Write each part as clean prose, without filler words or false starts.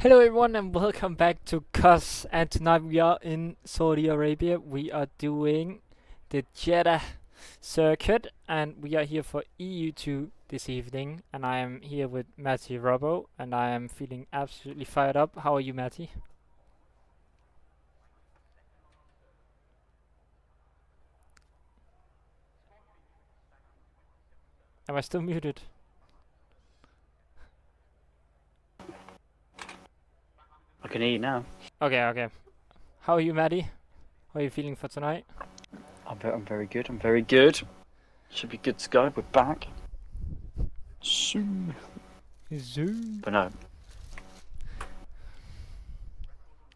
Hello everyone and welcome back to CUS, and tonight we are in Saudi Arabia. We are doing the Jeddah circuit and we are here for EU2 this evening, and I am here with Matty Robbo and I am feeling absolutely fired up. How are you, Matty? Am I still muted? I can hear you now. Okay. How are you, Matty? How are you feeling for tonight? I'm very good. I'm very good. Should be good to go. We're back soon. Zoom. But no,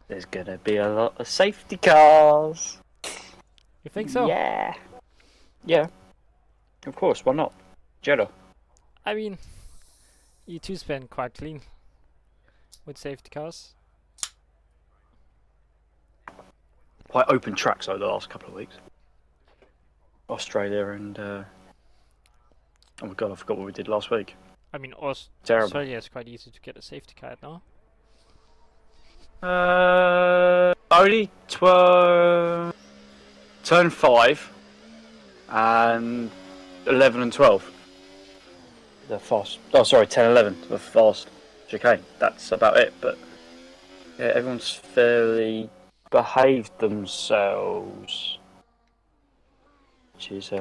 there's gonna be a lot of safety cars. You think so? Yeah. Yeah. Of course. Why not? Jeddah. I mean, E2's been quite clean with safety cars. Quite open tracks over the last couple of weeks. Australia and oh my god, I forgot what we did last week. I mean, Terrible. Australia is quite easy to get a safety car, no? Only turn 5 and 11 and 12. The fast. Oh, sorry, 10, 11. The fast chicane. That's about it. But yeah, everyone's fairly behaved themselves, which is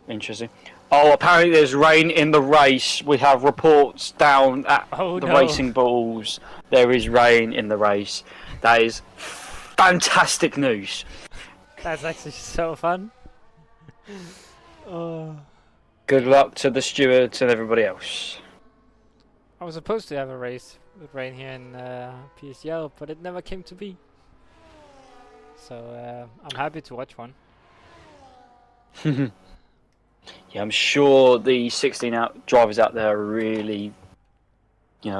interesting. Oh, apparently there's rain in the race. We have reports down at Oh the no! racing balls. There is rain in the race. That is fantastic news. That's actually so fun. Oh. Good luck to the stewards and everybody else. I was supposed to have a race with rain here in PSL, but it never came to be. So I'm happy to watch one. Yeah, I'm sure the 16 drivers out there are really,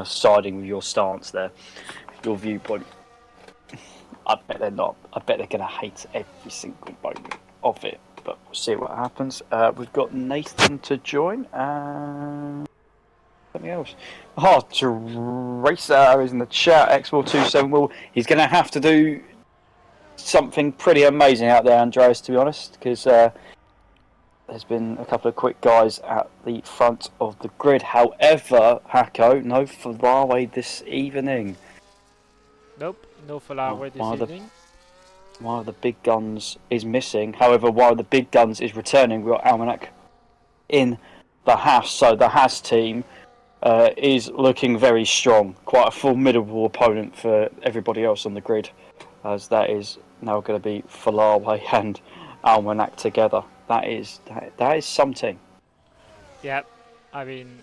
siding with your stance there, your viewpoint. I bet they're not. I bet they're going to hate every single moment of it. But we'll see what happens. We've got Nathan to join. Something else. Oh, Teresa is in the chat. X427 will. He's going to have to do something pretty amazing out there, Andreas, to be honest, because there's been a couple of quick guys at the front of the grid. However, Hako, no Ferrari this evening. Nope, no Ferrari this evening. One of the big guns is missing. However, one of the big guns is returning. We've got Almanac in the Haas, so the Haas team is looking very strong. Quite a formidable opponent for everybody else on the grid, as that is now going to be Ferrari and Almanac together. That is something. Yeah, I mean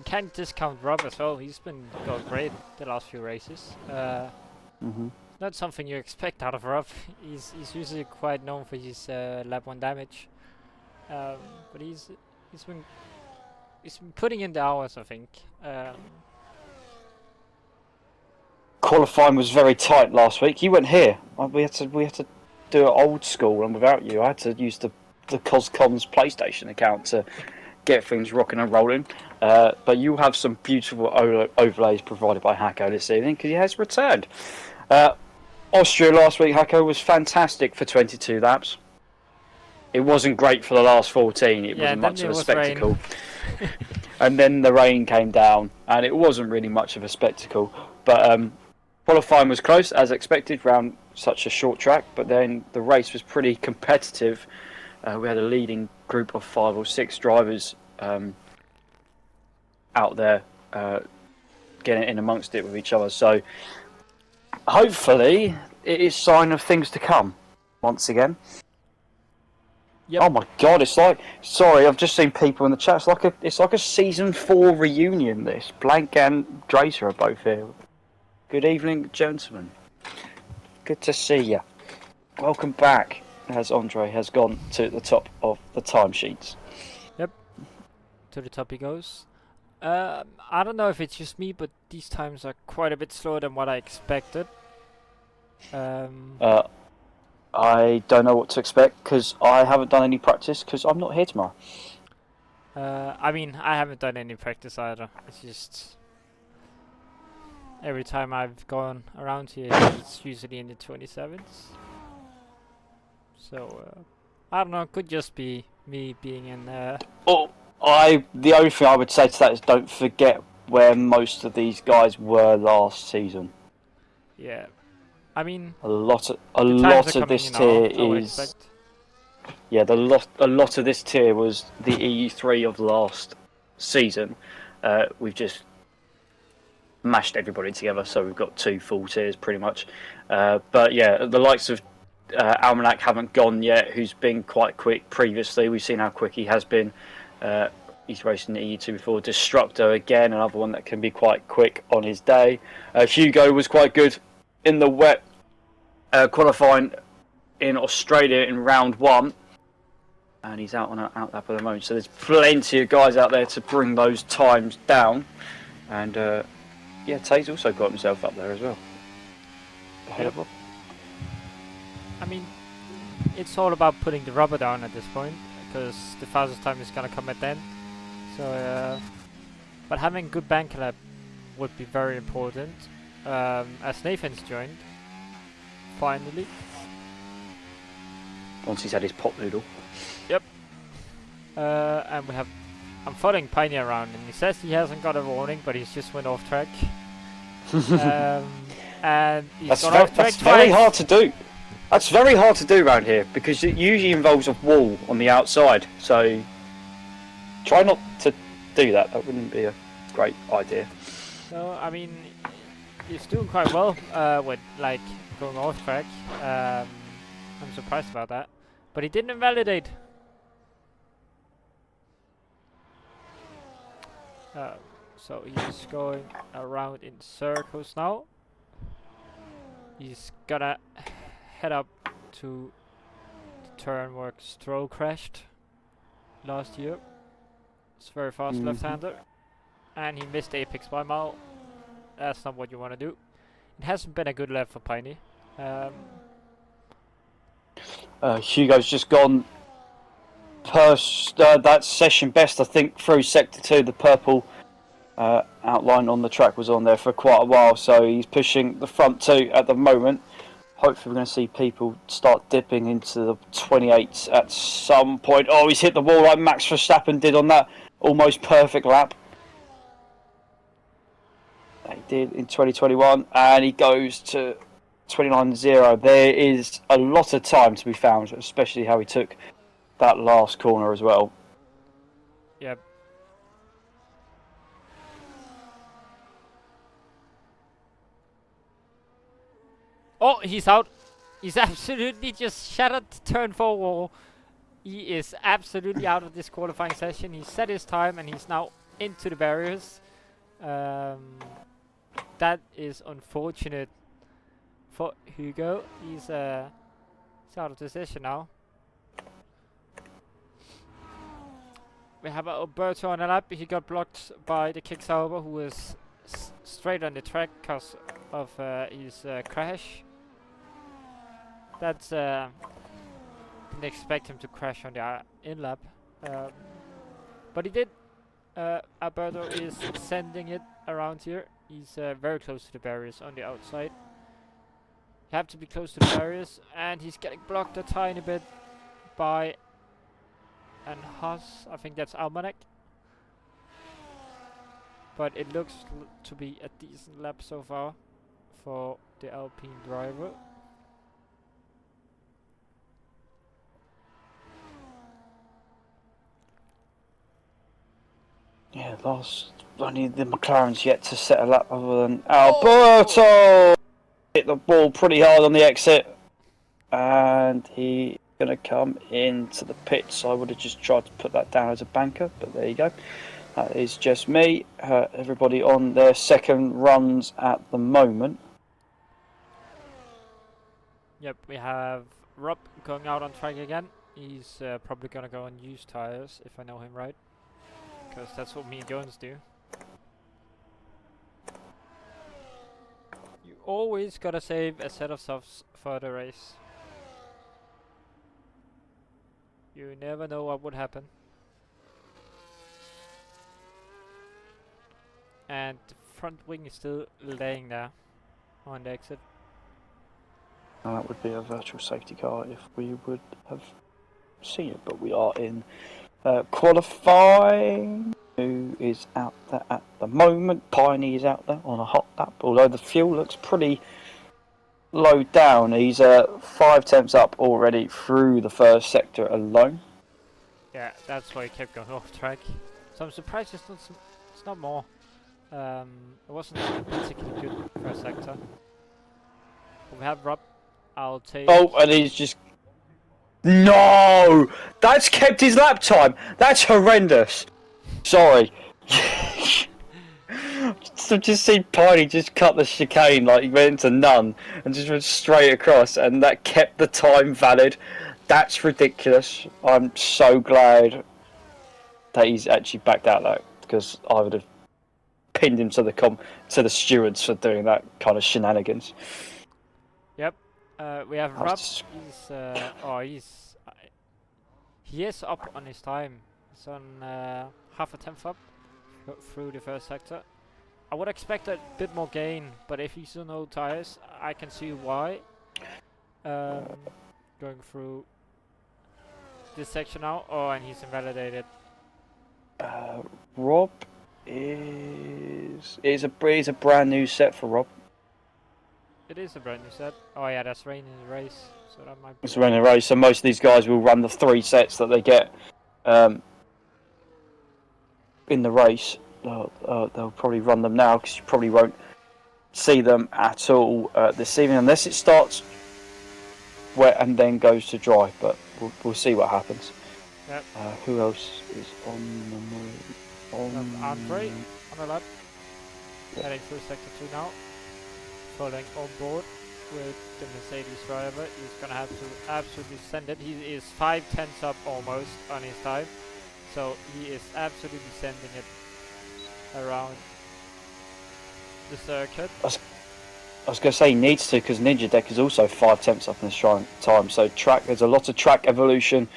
can't discount Rob as well. He's been going great the last few races. Not something you expect out of Rob. He's usually quite known for his lap 1 damage, but he's been putting in the hours, I think. Qualifying was very tight last week. You weren't here. We had to do it old school, and without you, I had to use the Coscom's PlayStation account to get things rocking and rolling. But you have some beautiful overlays provided by Hako this evening because he has returned. Austria last week, Hako, was fantastic for 22 laps. It wasn't great for the last 14. It wasn't much of a spectacle. And then the rain came down, and it wasn't really much of a spectacle. But qualifying was close, as expected, around such a short track. But then the race was pretty competitive. We had a leading group of 5 or 6 drivers out there getting in amongst it with each other. So hopefully it is a sign of things to come once again. Yep. Oh my god, it's like, sorry, I've just seen people in the chat. It's like a season 4 reunion. This Blank and Dracer are both here. Good evening, gentlemen. Good to see you. Welcome back, as Andre has gone to the top of the timesheets. Yep, to the top he goes. I don't know if it's just me, but these times are quite a bit slower than what I expected. I don't know what to expect because I haven't done any practice because I'm not here tomorrow. I mean, I haven't done any practice either. It's just every time I've gone around here, it's usually in the 27s. So I don't know. Could just be me being in. Oh, the only thing I would say to that is don't forget where most of these guys were last season. Yeah, I mean, A lot of coming, this tier I would is. expect. Yeah, a lot of this tier was the EU3 of last season. We've just mashed everybody together, so we've got 2 full tiers pretty much. But yeah, the likes of Almanac haven't gone yet, who's been quite quick previously. We've seen how quick he has been. He's racing the EU2 before. Destructo again, another one that can be quite quick on his day. Hugo was quite good in the wet qualifying in Australia in round 1. And he's out lap at the moment. So there's plenty of guys out there to bring those times down. And yeah, Tay's also got himself up there as well. Ahead of Rob. I mean, it's all about putting the rubber down at this point, because the fastest time is gonna come at the end. So, but having good bank lap would be very important. As Nathan's joined, finally. Once he's had his pot noodle. Yep. And we have. I'm following Piney around, and he says he hasn't got a warning, but he's just went off track. And he's got off track that's very hard to do. That's very hard to do around here because it usually involves a wall on the outside. So try not to do that. That wouldn't be a great idea. No, I mean, he's doing quite well with like going off track. I'm surprised about that, but he didn't invalidate. So he's going around in circles now. He's gonna head up to the turn where Stroll crashed last year. It's very fast left-hander, and he missed Apex by a mile. That's not what you want to do. It hasn't been a good lap for Piney. Hugo's just gone per that session best, I think, through sector 2. The purple outline on the track was on there for quite a while, so he's pushing the front 2 at the moment. Hopefully we're going to see people start dipping into the 28s at some point. Oh, he's hit the wall like Max Verstappen did on that almost perfect lap. He did in 2021, and he goes to 29.0. There is a lot of time to be found, especially how he took that last corner as well. Yep. Oh, he's out. He's absolutely just shattered turn 4 wall. He is absolutely out of this qualifying session. He set his time and he's now into the barriers. That is unfortunate for Hugo. He's out of the session now. We have Alberto on a lap. He got blocked by the Kicksauber, who was straight on the track because of his crash. That's didn't expect him to crash on the in lap, but he did. Alberto is sending it around here. He's very close to the barriers on the outside. You have to be close to the barriers, and he's getting blocked a tiny bit by an Haas. I think that's Almanac. But it looks to be a decent lap so far for the Alpine driver. Yeah, only the McLaren's yet to set a lap other than Alberto. Hit the ball pretty hard on the exit, and he's gonna come into the pits. I would have just tried to put that down as a banker, but there you go. That is just me. Everybody on their second runs at the moment. Yep, we have Rob going out on track again. He's probably gonna go on used tires, if I know him right. Because that's what me and Jones do. You always gotta save a set of softs for the race. You never know what would happen. And front wing is still laying there on the exit. And that would be a virtual safety car if we would have seen it, but we are in qualifying. Who is out there at the moment? Piney is out there on a hot lap, although the fuel looks pretty low down. He's 5 tenths up already through the first sector alone. Yeah, that's why he kept going off track. So I'm surprised it's not more. It wasn't a particularly good first sector. But we have Rob. I'll take. Oh, and he's just. No! That's kept his lap time! That's horrendous! Sorry. So just see Piney just cut the chicane like he went into none and just went straight across, and that kept the time valid. That's ridiculous. I'm so glad that he's actually backed out though, because I would have pinned him to the stewards for doing that kind of shenanigans. Yep. We have Rob. He is up on his time. He's on half a tenth up through the first sector. I would expect a bit more gain, but if he's on no tires, I can see why. Going through this section now. Oh, and he's invalidated. Rob is a brand new set for Rob. It is a brand new set. Oh yeah, that's rain in the race, so that might be. It's rain in the race, so most of these guys will run the 3 sets that they get in the race. They'll probably run them now because you probably won't see them at all this evening unless it starts wet and then goes to dry. But we'll see what happens. Yep. Who else is on the move? Andre on the lap, heading through sector 2 now. Following on board with the Mercedes driver. He's gonna have to absolutely send it. He is 5 tenths up almost on his time, so he is absolutely sending it around the circuit. I was going to say he needs to, because Ninja Deck is also 5 tenths up in his time. So there's a lot of track evolution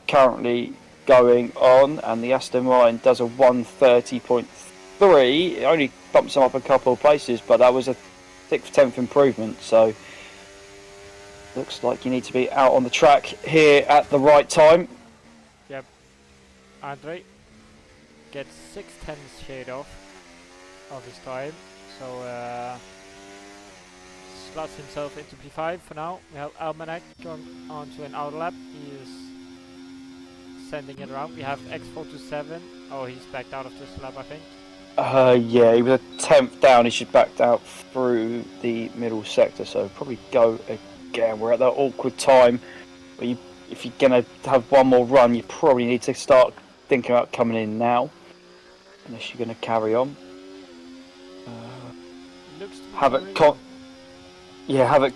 currently going on, and the Aston Martin does a 1:30.3. It only bumps him up a couple of places, but that was a 6th tenth improvement. So looks like you need to be out on the track here at the right time. Yep. Andre gets 6 tenths shade off of his time, so slots himself into P5 for now. We have Almanac going on to an outer lap. He is sending it around. We have X427. Oh, he's backed out of this lap, I think. Yeah, he was a 10th down. He should backed out through the middle sector, so probably go again. We're at that awkward time where if you're going to have one more run, you probably need to start thinking about coming in now, unless you're going to carry on. Havoc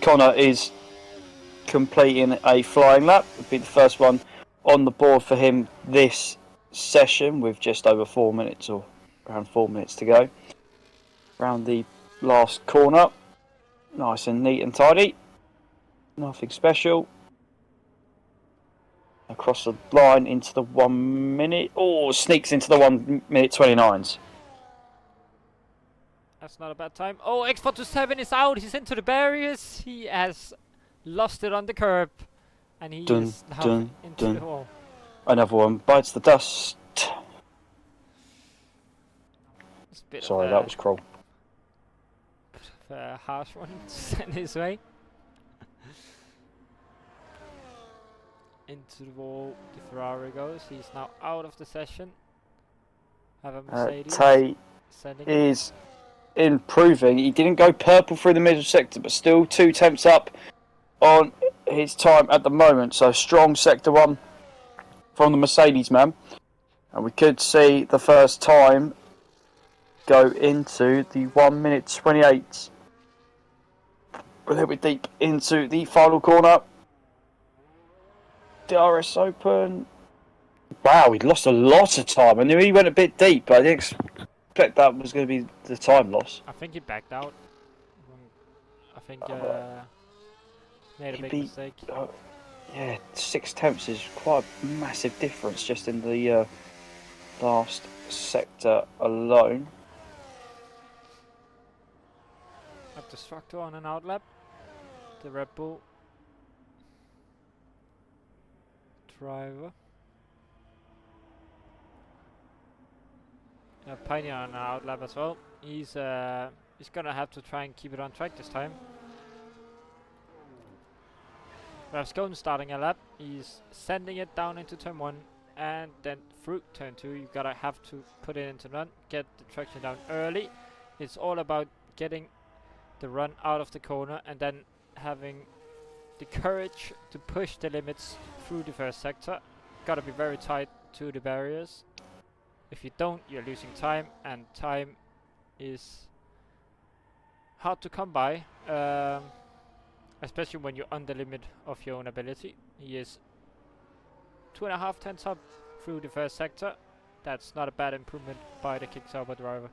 Connor is completing a flying lap. Would be the first one on the board for him this session, with just over 4 minutes, or around 4 minutes to go. Round the last corner, nice and neat and tidy, nothing special. Across the line into the 1 minute. Oh, sneaks into the 1 minute 29s. That's not a bad time. Oh, X427 is out. He's into the barriers. He has lost it on the curb, and he is now into the wall. Another one bites the dust. Sorry, that was cruel. A harsh one to send his way. Into the wall, the Ferrari goes. He's now out of the session. Have a Mercedes. Tay is improving. He didn't go purple through the middle sector, but still 2 tenths up on his time at the moment. So strong sector 1 from the Mercedes man. And we could see the first time go into the 1 minute 28. A little bit deep into the final corner. DRS open. Wow, he lost a lot of time. I knew he went a bit deep, but I didn't expect that was going to be the time loss. I think he backed out. I think made a big mistake. Yeah, 6 tenths is quite a massive difference just in the last sector alone. got Destructor on an outlap. The Red Bull driver. Pioneer on an outlap as well. He's gonna have to try and keep it on track this time. We have Scone starting a lap. He's sending it down into turn 1 and then through turn 2. You gotta have to put it into run, get the traction down early. It's all about getting the run out of the corner and then having the courage to push the limits through the first sector. Gotta be very tight to the barriers. If you don't, you're losing time, and time is hard to come by, especially when you're on the limit of your own ability. He is 2.5 tenths up through the first sector. That's not a bad improvement by the Kicksauber driver.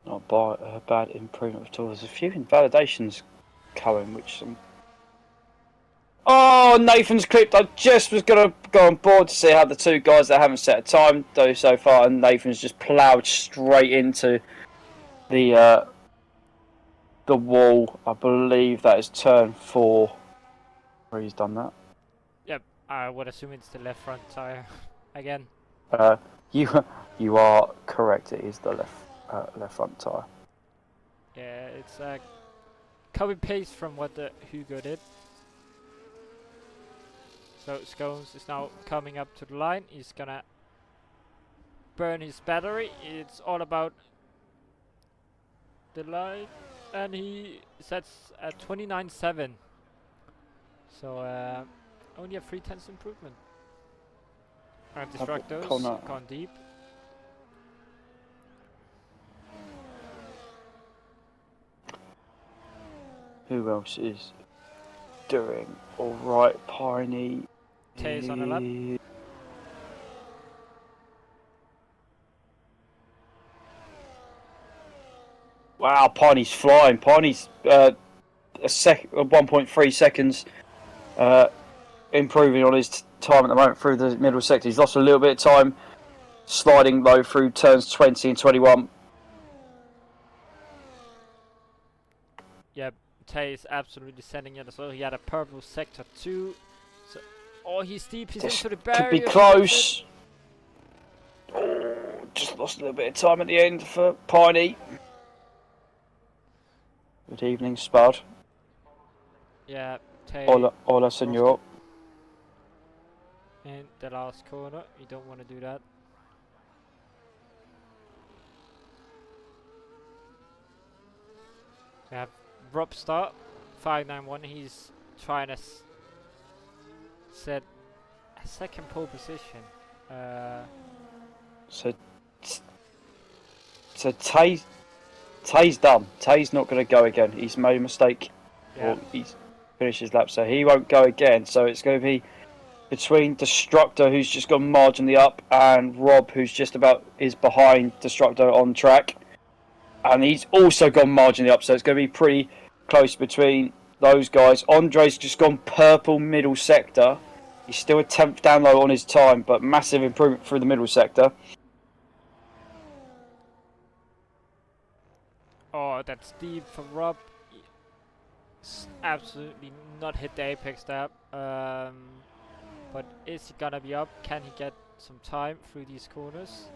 Not a bad improvement at all. There's a few invalidations coming, which Oh, Nathan's clipped. I just was going to go on board to see how the two guys that haven't set a time do so far, and Nathan's just ploughed straight into the wall. I believe that is turn 4 where he's done that. Yep, I would assume it's the left front tire again. You are correct. It is the left front tire. Yeah, it's a copy paste from what the Hugo did. So Scones is now coming up to the line. He's gonna burn his battery. It's all about the line, and he sets at 29.7. So only a 3/10 improvement. And Destructors gone deep. Who else is doing alright? Piney. Tays on the lap. Wow, Piney's flying. Piney's 1.3 seconds improving on his time at the moment through the middle sector. He's lost a little bit of time sliding low through turns 20 and 21. Yep, Tay is absolutely sending it as well. He had a purple sector 2. So, oh, he's deep. He's into the barrier. Could be close. Oh, just lost a little bit of time at the end for Piney. Good evening, Spud. Yeah, Tay. Hola, senor. In the last corner. You don't want to do that. We have Rob Star, 591. He's trying to set a second pole position. So Tay's done. Tay's not going to go again. He's made a mistake. Yeah. Or he's finished his lap, so he won't go again. So it's going to be between Destructor, who's just gone marginally up, and Rob, who's just about is behind Destructor on track. And he's also gone marginally up, so it's going to be pretty close between those guys. Andre's just gone purple middle sector. He's still a 10th down low on his time, but massive improvement through the middle sector. Oh, that's deep for Rob. He's absolutely not hit the apex there. But is he gonna be up? Can he get some time through these corners?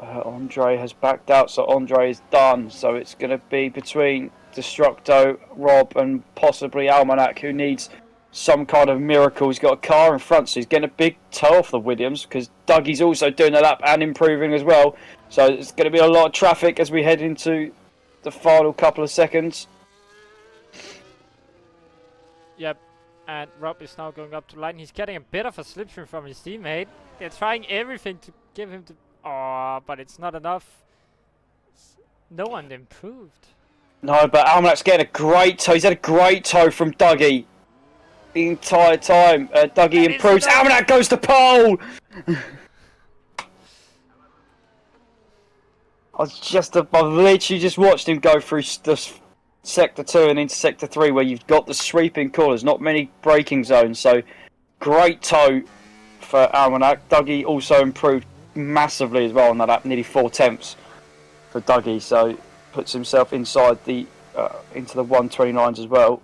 Andre has backed out, so Andre is done. So it's going to be between Destructo, Rob, and possibly Almanac, who needs some kind of miracle. He's got a car in front, so he's getting a big toe off the Williams, because Dougie's also doing a lap and improving as well. So it's going to be a lot of traffic as we head into the final couple of seconds. Yep, and Rob is now going up to line. He's getting a bit of a slipstream from his teammate. They're trying everything to give him the... Oh, but it's not enough. No one improved. No, but Almanac's getting a great toe. He's had a great toe from Dougie the entire time. Dougie improves. Almanac goes to pole! I've literally just watched him go through Sector 2 and into Sector 3, where you've got the sweeping corners, not many braking zones. So, great toe for Almanac. Dougie also improved massively as well on that lap, nearly 4 tenths for for Dougie, so puts himself inside the into the 129s as well.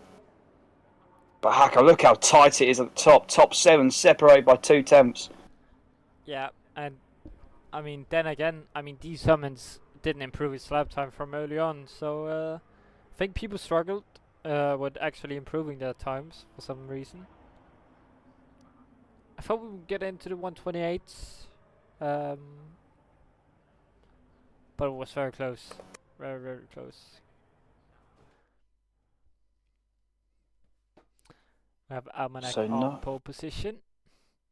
But Haka, look how tight it is at the top. Top 7 separated by 2 temps. Yeah, and I mean, then again, I mean, these summons didn't improve his lap time from early on, so I think people struggled with actually improving their times for some reason. I thought we would get into the 128s, but it was very close. Very, very close. We have Almanac on pole position.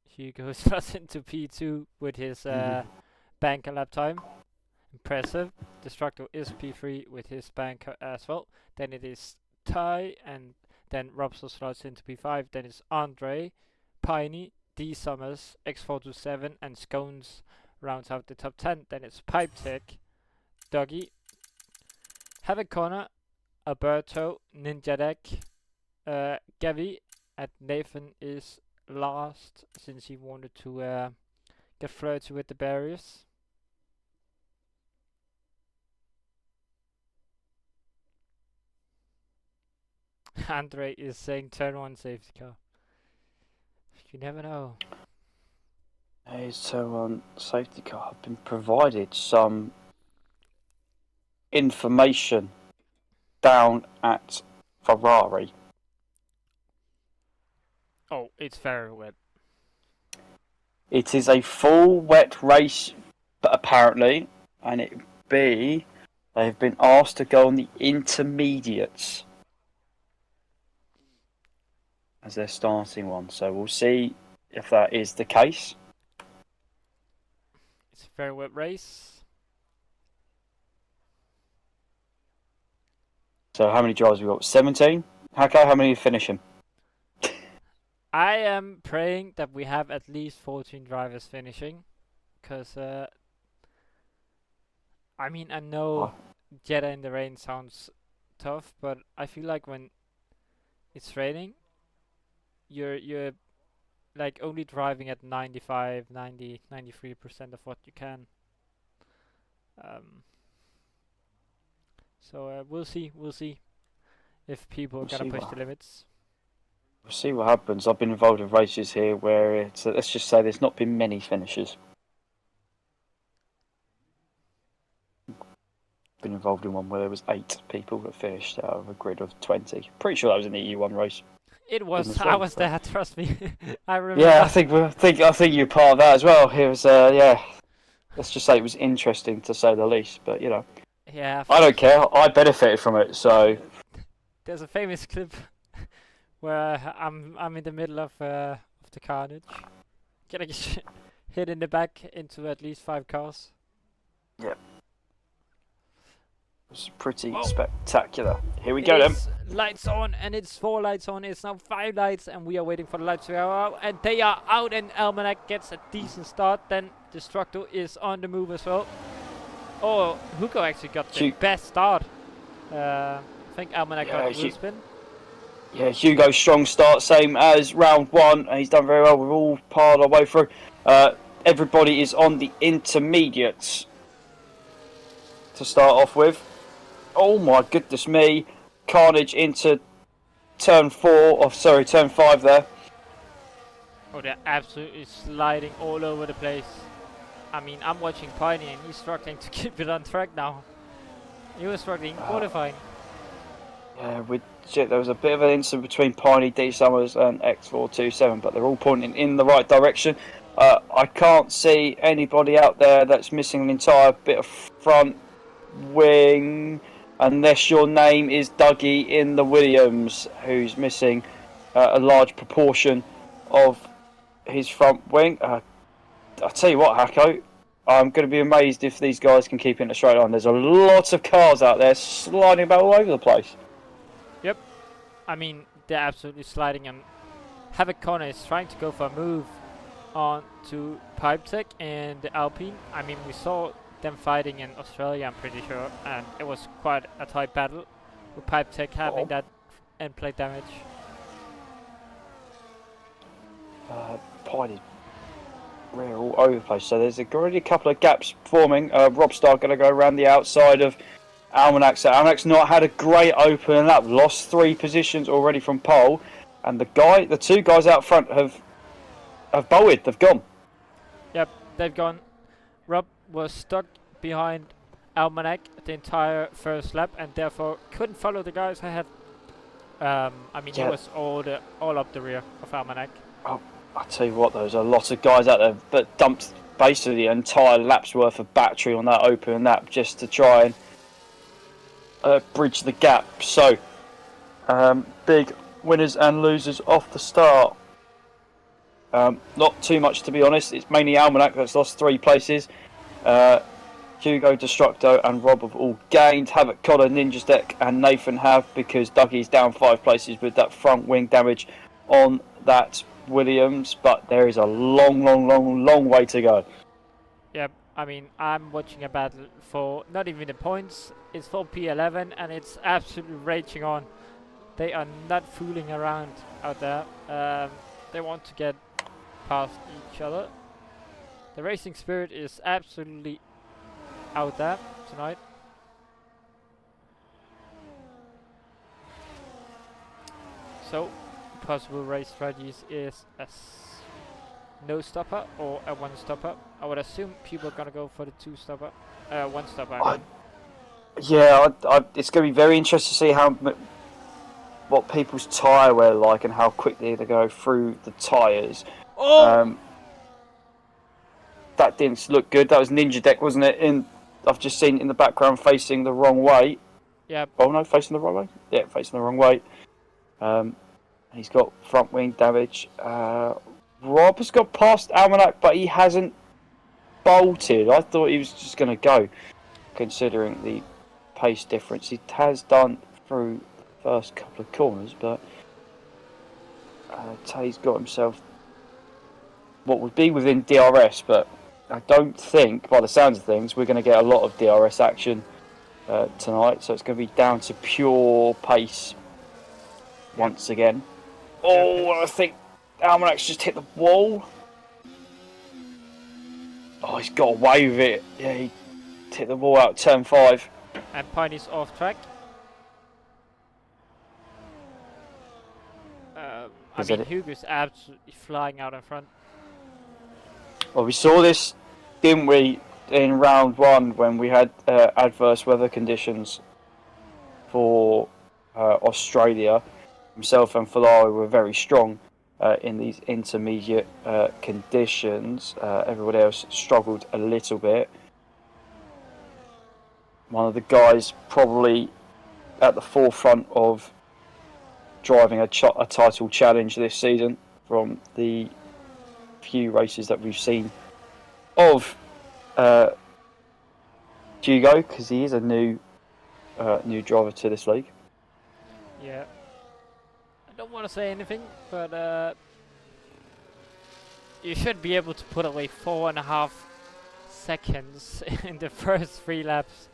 Hugo slots into P2 with his banker lap time. Impressive. Destructo is P3 with his banker as well. Then it is Ty, and then Robso slots into P5. Then it's Andre, Piney, D Summers, X427, and Scones rounds out the top 10. Then it's Pipe Tech, Dougie, Havoc Corner, Alberto, Ninja Deck, Gavi, and Nathan is last since he wanted to get flirty with the barriers. Andre is saying turn 1 safety car. You never know. His turn 1 safety car have been provided some information down at Ferrari. Oh, it's very wet. It is a full wet race, but apparently, and it B, they've been asked to go on the intermediates as their starting one. So we'll see if that is the case. It's a very wet race. So how many drivers have we got? 17? Hako, how many are finishing? I am praying that we have at least 14 drivers finishing. Because, I mean, I know Jeddah in the rain sounds tough, but I feel like when it's raining, you're like only driving at 95, 90, 93% of what you can. So we'll see if people are gonna push the limits. We'll see what happens. I've been involved in races here where it's, let's just say there's not been many finishes. Been involved in one where there was 8 people that finished out of a grid of 20. Pretty sure that was an EU1 race. It was. I was there. Trust me. I remember. Yeah, I think you're part of that as well. It was yeah. Let's just say it was interesting to say the least. But you know, yeah. I don't care. I benefited from it. So there's a famous clip where I'm in the middle of the carnage, getting hit in the back into at least 5 cars. Yep. It's pretty spectacular. Here we go then. Lights on, and it's 4 lights on. It's now 5 lights, and we are waiting for the lights to go out. And they are out, and Almanac gets a decent start. Then Destructo is on the move as well. Oh, Hugo actually got the best start. I think Almanac got a wheel spin. Yeah, Hugo's strong start, same as round 1. And he's done very well. We've all piled our way through. Everybody is on the intermediates to start off with. Oh my goodness me. Carnage into turn 5 there. Oh, they're absolutely sliding all over the place. I mean, I'm watching Piney and he's struggling to keep it on track now. He was struggling qualifying. Yeah, there was a bit of an incident between Piney, D Summers and X427, but they're all pointing in the right direction. I can't see anybody out there that's missing an entire bit of front wing, unless your name is Dougie in the Williams, who's missing a large proportion of his front wing. I'll tell you what, Hako, I'm going to be amazed if these guys can keep it in a straight line. There's a lot of cars out there sliding about all over the place. Yep. I mean, they're absolutely sliding, and Havoc Corner is trying to go for a move on to Pipe Tech and the Alpine. I mean, we saw them fighting in Australia, I'm pretty sure, and it was quite a tight battle with Pipe Tech having that end plate damage. We're all over the place. So there's already a couple of gaps forming. Rob Starr going to go around the outside of Almanac. So Almanac's not had a great open lap. Lost 3 positions already from pole. And the 2 guys out front have bolted. They've gone. Yep, they've gone. Rob was stuck behind Almanac the entire first lap and therefore couldn't follow the guys ahead. He was all up the rear of Almanac. Oh, I tell you what, there's a lot of guys out there that dumped basically the entire lap's worth of battery on that open lap just to try and bridge the gap. So, big winners and losers off the start. Not too much, to be honest. It's mainly Almanac that's lost 3 places. Hugo, Destructo and Rob have all gained. Havoc, Connor, Ninja's Deck and Nathan have, because Dougie's down 5 places with that front wing damage on that Williams. But there is a long way to go. Yep, I mean, I'm watching a battle for not even the points. It's for P11 and it's absolutely raging on. They are not fooling around out there. They want to get past each other. The racing spirit is absolutely out there tonight. So, possible race strategies is a no stopper or a 1 stopper. I would assume people are gonna go for the 2 stopper, 1 stopper. It's going to be very interesting to see what people's tyre wear like and how quickly they go through the tyres. Oh! That didn't look good. That was Ninja Deck, wasn't it? I've just seen in the background facing the wrong way. Yeah. Oh no, facing the wrong way? Yeah, facing the wrong way. He's got front wing damage. Rob has got past Almanac, but he hasn't bolted. I thought he was just going to go, considering the pace difference. He has done through the first couple of corners, but Tay's got himself what would be within DRS, but I don't think, by the sounds of things, we're going to get a lot of DRS action tonight, so it's going to be down to pure pace once again. Oh, I think Almanac's just hit the wall. Oh, he's got away with it. Yeah, he hit the wall out turn 5. And Piney's off track. Hugo's absolutely flying out in front. Well, we saw this, didn't we, in round 1 when we had adverse weather conditions for Australia. Himself and Ferrari were very strong in these intermediate conditions. Everybody else struggled a little bit. One of the guys probably at the forefront of driving a title challenge this season from the few races that we've seen of Hugo, because he is a new driver to this league. Yeah. I don't want to say anything, but you should be able to put away 4.5 seconds in the first 3 laps.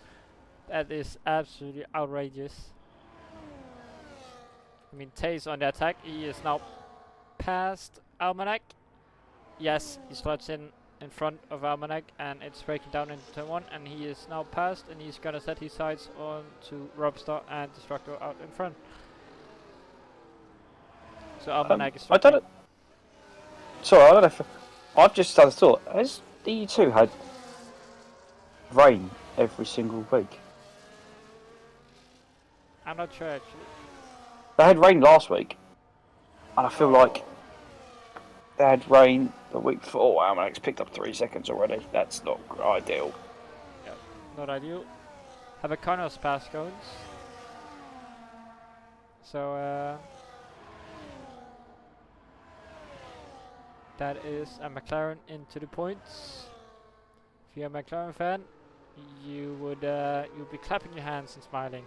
That is absolutely outrageous. I mean, Tay's on the attack. He is now past Almanac. Yes, he slots in front of Almanac and it's breaking down into turn 1, and he is now past and he's gonna set his sights on to Robstar and Destructo out in front. So Almanac is... I don't know. Sorry, I don't know if... I've just had a thought. Has EU2 had rain every single week? I'm not sure actually. They had rain last week, and I feel like they had rain the week before. Almanac's picked up 3 seconds already. That's not ideal. Yeah, not ideal. Have a Connor's pass goes. So that is a McLaren into the points. If you're a McLaren fan, you would you'll be clapping your hands and smiling,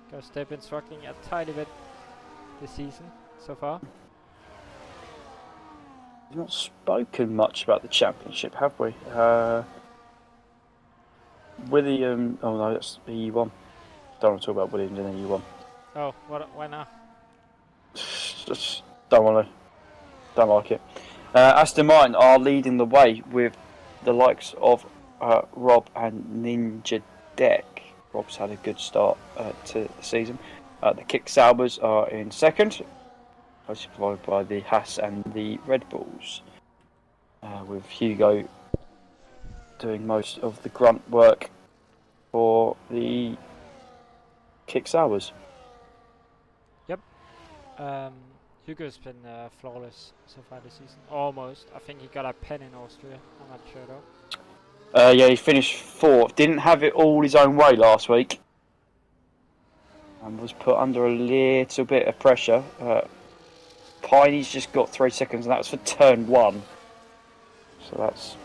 because they've been struggling a tiny bit this season so far. We've not spoken much about the championship, have we? William... Oh no, that's EU1. Don't want to talk about Williams in EU1. Oh, what? Why not? Just don't want to. Don't like it. Aston Martin are leading the way with the likes of Rob and Ninja Deck. Rob's had a good start to the season. The Kick Saubers are in second, closely followed by the Haas and the Red Bulls, with Hugo doing most of the grunt work for the Kick Saubers. Yep. Hugo's been flawless so far this season. Almost. I think he got a pen in Austria. I'm not sure though. Yeah, he finished fourth. Didn't have it all his own way last week. And was put under a little bit of pressure. Piney's just got 3 seconds, and that was for turn 1. So that's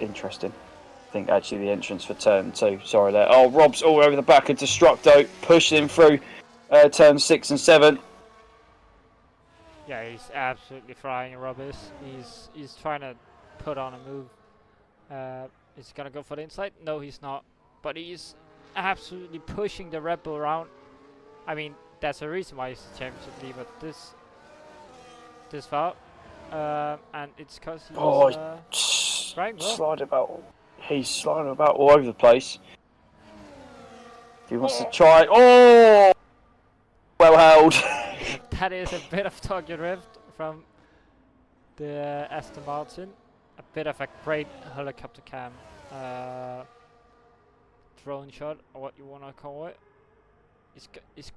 interesting. I think actually the entrance for turn 2. Sorry there. Oh, Rob's all over the back of Destructo, pushing him through turn 6 and 7. Yeah, he's absolutely flying. Rob is. He's trying to put on a move. Is he gonna go for the inside? No, he's not. But he's absolutely pushing the Red Bull around. I mean, that's a reason why he's the championship leader this far. And it's because he's well. Sliding about. He's sliding about all over the place. He wants to try. Oh, well held. That is a bit of Tokyo Drift from the Aston Martin. A bit of a great helicopter cam drone shot, or what you want to call it. He's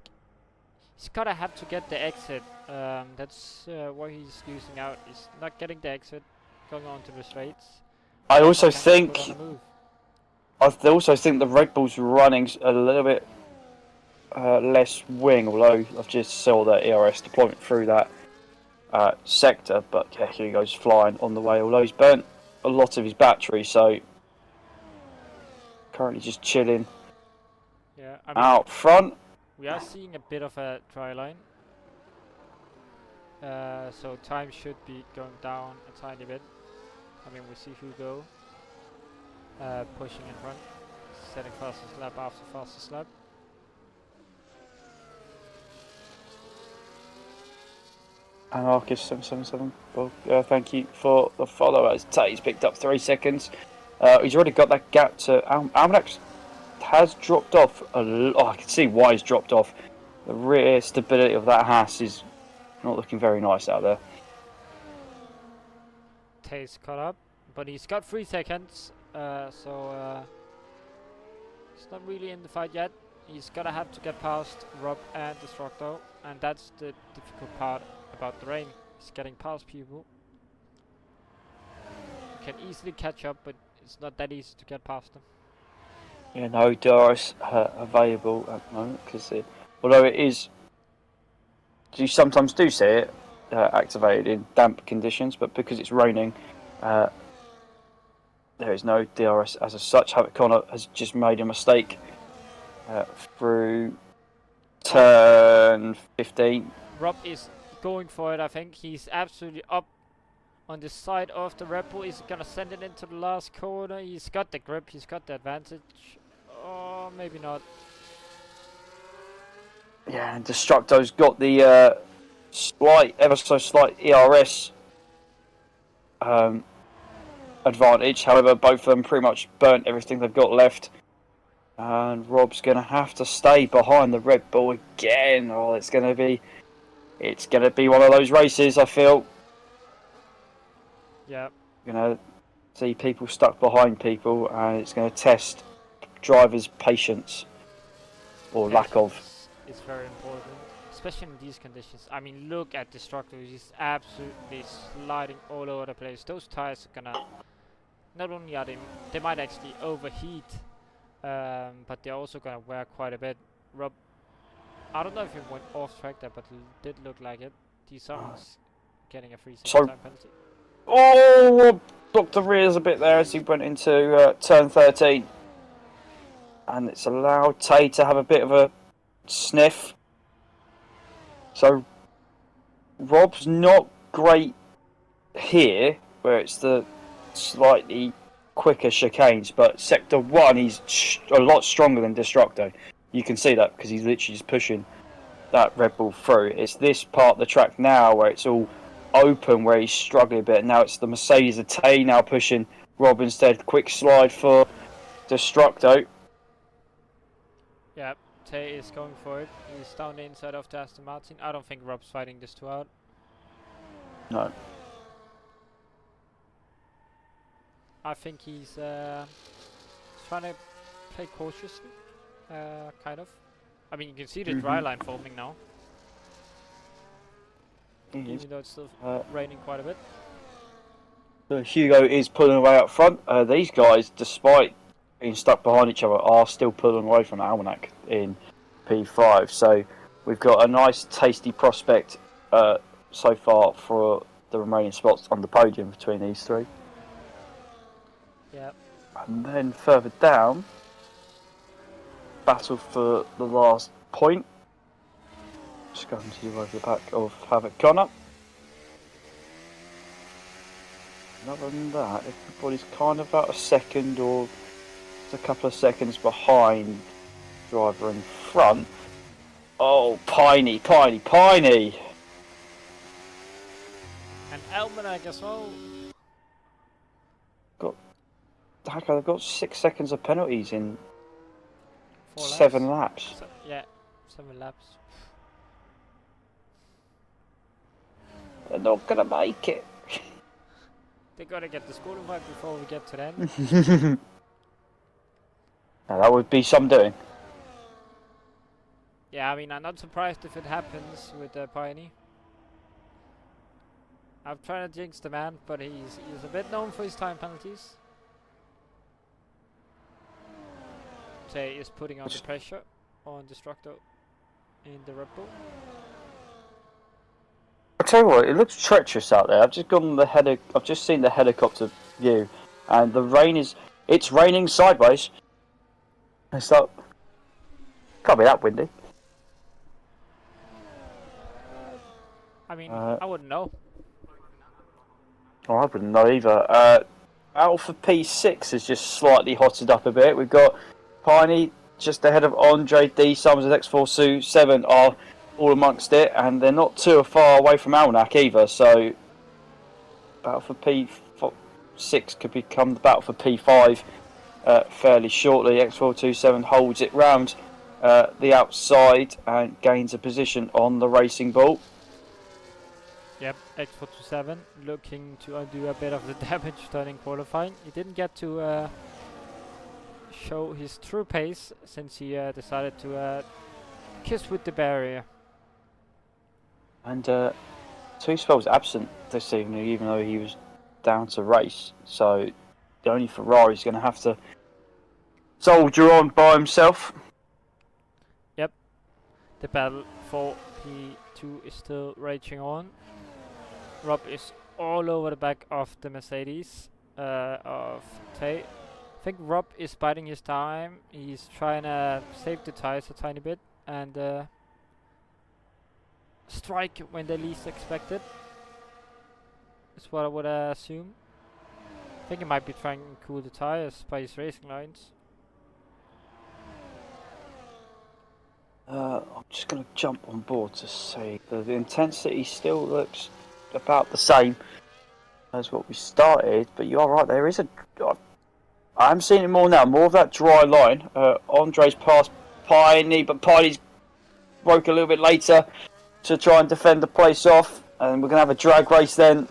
gotta have to get the exit. That's what he's losing out. He's not getting the exit, going on to the straights. I also think the Red Bull's running a little bit less wing, although I've just saw the ERS deployment through that sector. But yeah, Hugo's flying on the way, although he's burnt a lot of his battery, so currently just chilling out front. We are seeing a bit of a dry line, so time should be going down a tiny bit. I mean, we see Hugo pushing in front, setting fastest lap after fastest lap. And Arcus 777. Well, thank you for the follow. As Tate's picked up 3 seconds. He's already got that gap to Almanac. Has dropped off a lot. Oh, I can see why he's dropped off. The rear stability of that Haas is not looking very nice out there. Tate's caught up, but he's got 3 seconds, so he's not really in the fight yet. He's gonna have to get past Rob and Destructo, and that's the difficult part about the rain. He's getting past people. He can easily catch up, but it's not that easy to get past them. Yeah, no DRS available at the moment, because although it is, you sometimes do see it activated in damp conditions, but because it's raining, there is no DRS as such. Havoc Connor has just made a mistake through turn 15. Rob is going for it. I think he's absolutely up on the side of the Red Bull. He's gonna send it into the last corner. He's got the grip, he's got the advantage. Oh, maybe not. Yeah, and Destructo's got the ever so slight ERS advantage. However, both of them pretty much burnt everything they've got left. And Rob's going to have to stay behind the Red Bull again. Oh, it's going to be one of those races, I feel. Yeah. You're going to see people stuck behind people, and it's going to test drivers' patience or lack of. It's very important, especially in these conditions. I mean, look at Destructo. He's absolutely sliding all over the place. Those tires are gonna, not only are they might actually overheat, but they're also gonna wear quite a bit. Rob, I don't know if he went off track there, but it did look like it. Someone's getting a 3 second time penalty. Oh, blocked the rears a bit there as he went into turn 13. And it's allowed Tay to have a bit of a sniff. So Rob's not great here, where it's the slightly quicker chicanes, but sector 1 he's a lot stronger than Destructo. You can see that because he's literally just pushing that Red Bull through. It's this part of the track now where it's all open where he's struggling a bit. Now it's the Mercedes of Tay now pushing Rob instead. Quick slide for Destructo. Yeah, Tay is going for it. He's down the inside of the Aston Martin. I don't think Rob's fighting this two out. No. I think he's trying to play cautiously, kind of. I mean, you can see the dry line forming now. Even though it's still raining quite a bit. So Hugo is pulling away up front. These guys, despite being stuck behind each other, are still pulling away from Almanac in P5. So we've got a nice, tasty prospect so far for the remaining spots on the podium between these three. Yeah. And then further down, battle for the last point. Just going to you over the back of Havoc Connor. And other than that, everybody's kind of about a second or a couple of seconds behind driver in front. Oh, Piney! And Almanac as well. They've got 6 seconds of penalties in 4 7 laps. Yeah, 7 laps. They're not gonna make it. They gotta get the scoring right before we get to the end. Now, that would be some doing. Yeah, I mean, I'm not surprised if it happens with Piney. I'm trying to jinx the man, but he's a bit known for his time penalties. Tay is putting on the pressure on Destructo in the Red Bull. I tell you what, it looks treacherous out there. I've just seen the helicopter view, and the rain it's raining sideways. It's like, can't be that windy. I mean, I wouldn't know. Oh, I wouldn't know either. Alpha P6 has just slightly hotted up a bit. We've got Piney just ahead of Andre D. Summers and X4 7 are all amongst it, and they're not too far away from Almanac either. So, battle for P6 could become the battle for P5 fairly shortly. X427 holds it round the outside and gains a position on the racing ball. Yep, X427 looking to undo a bit of the damage done in qualifying. He didn't get to show his true pace since he decided to kiss with the barrier. And two spells absent this evening, even though he was down to race. So the only Ferrari's going to have to soldier on by himself. Yep, the battle for P2 is still raging on. Rob is all over the back of the Mercedes of Tay. I think Rob is biding his time. He's trying to save the tires a tiny bit and strike when they least expect it. That's what I would assume. I think he might be trying to cool the tires by his racing lines. I'm just going to jump on board to see that the intensity still looks about the same as what we started, but you are right, there is I'm seeing it more now, more of that dry line. Andre's past Piney, but Piney's broke a little bit later to try and defend the place off, and we're going to have a drag race then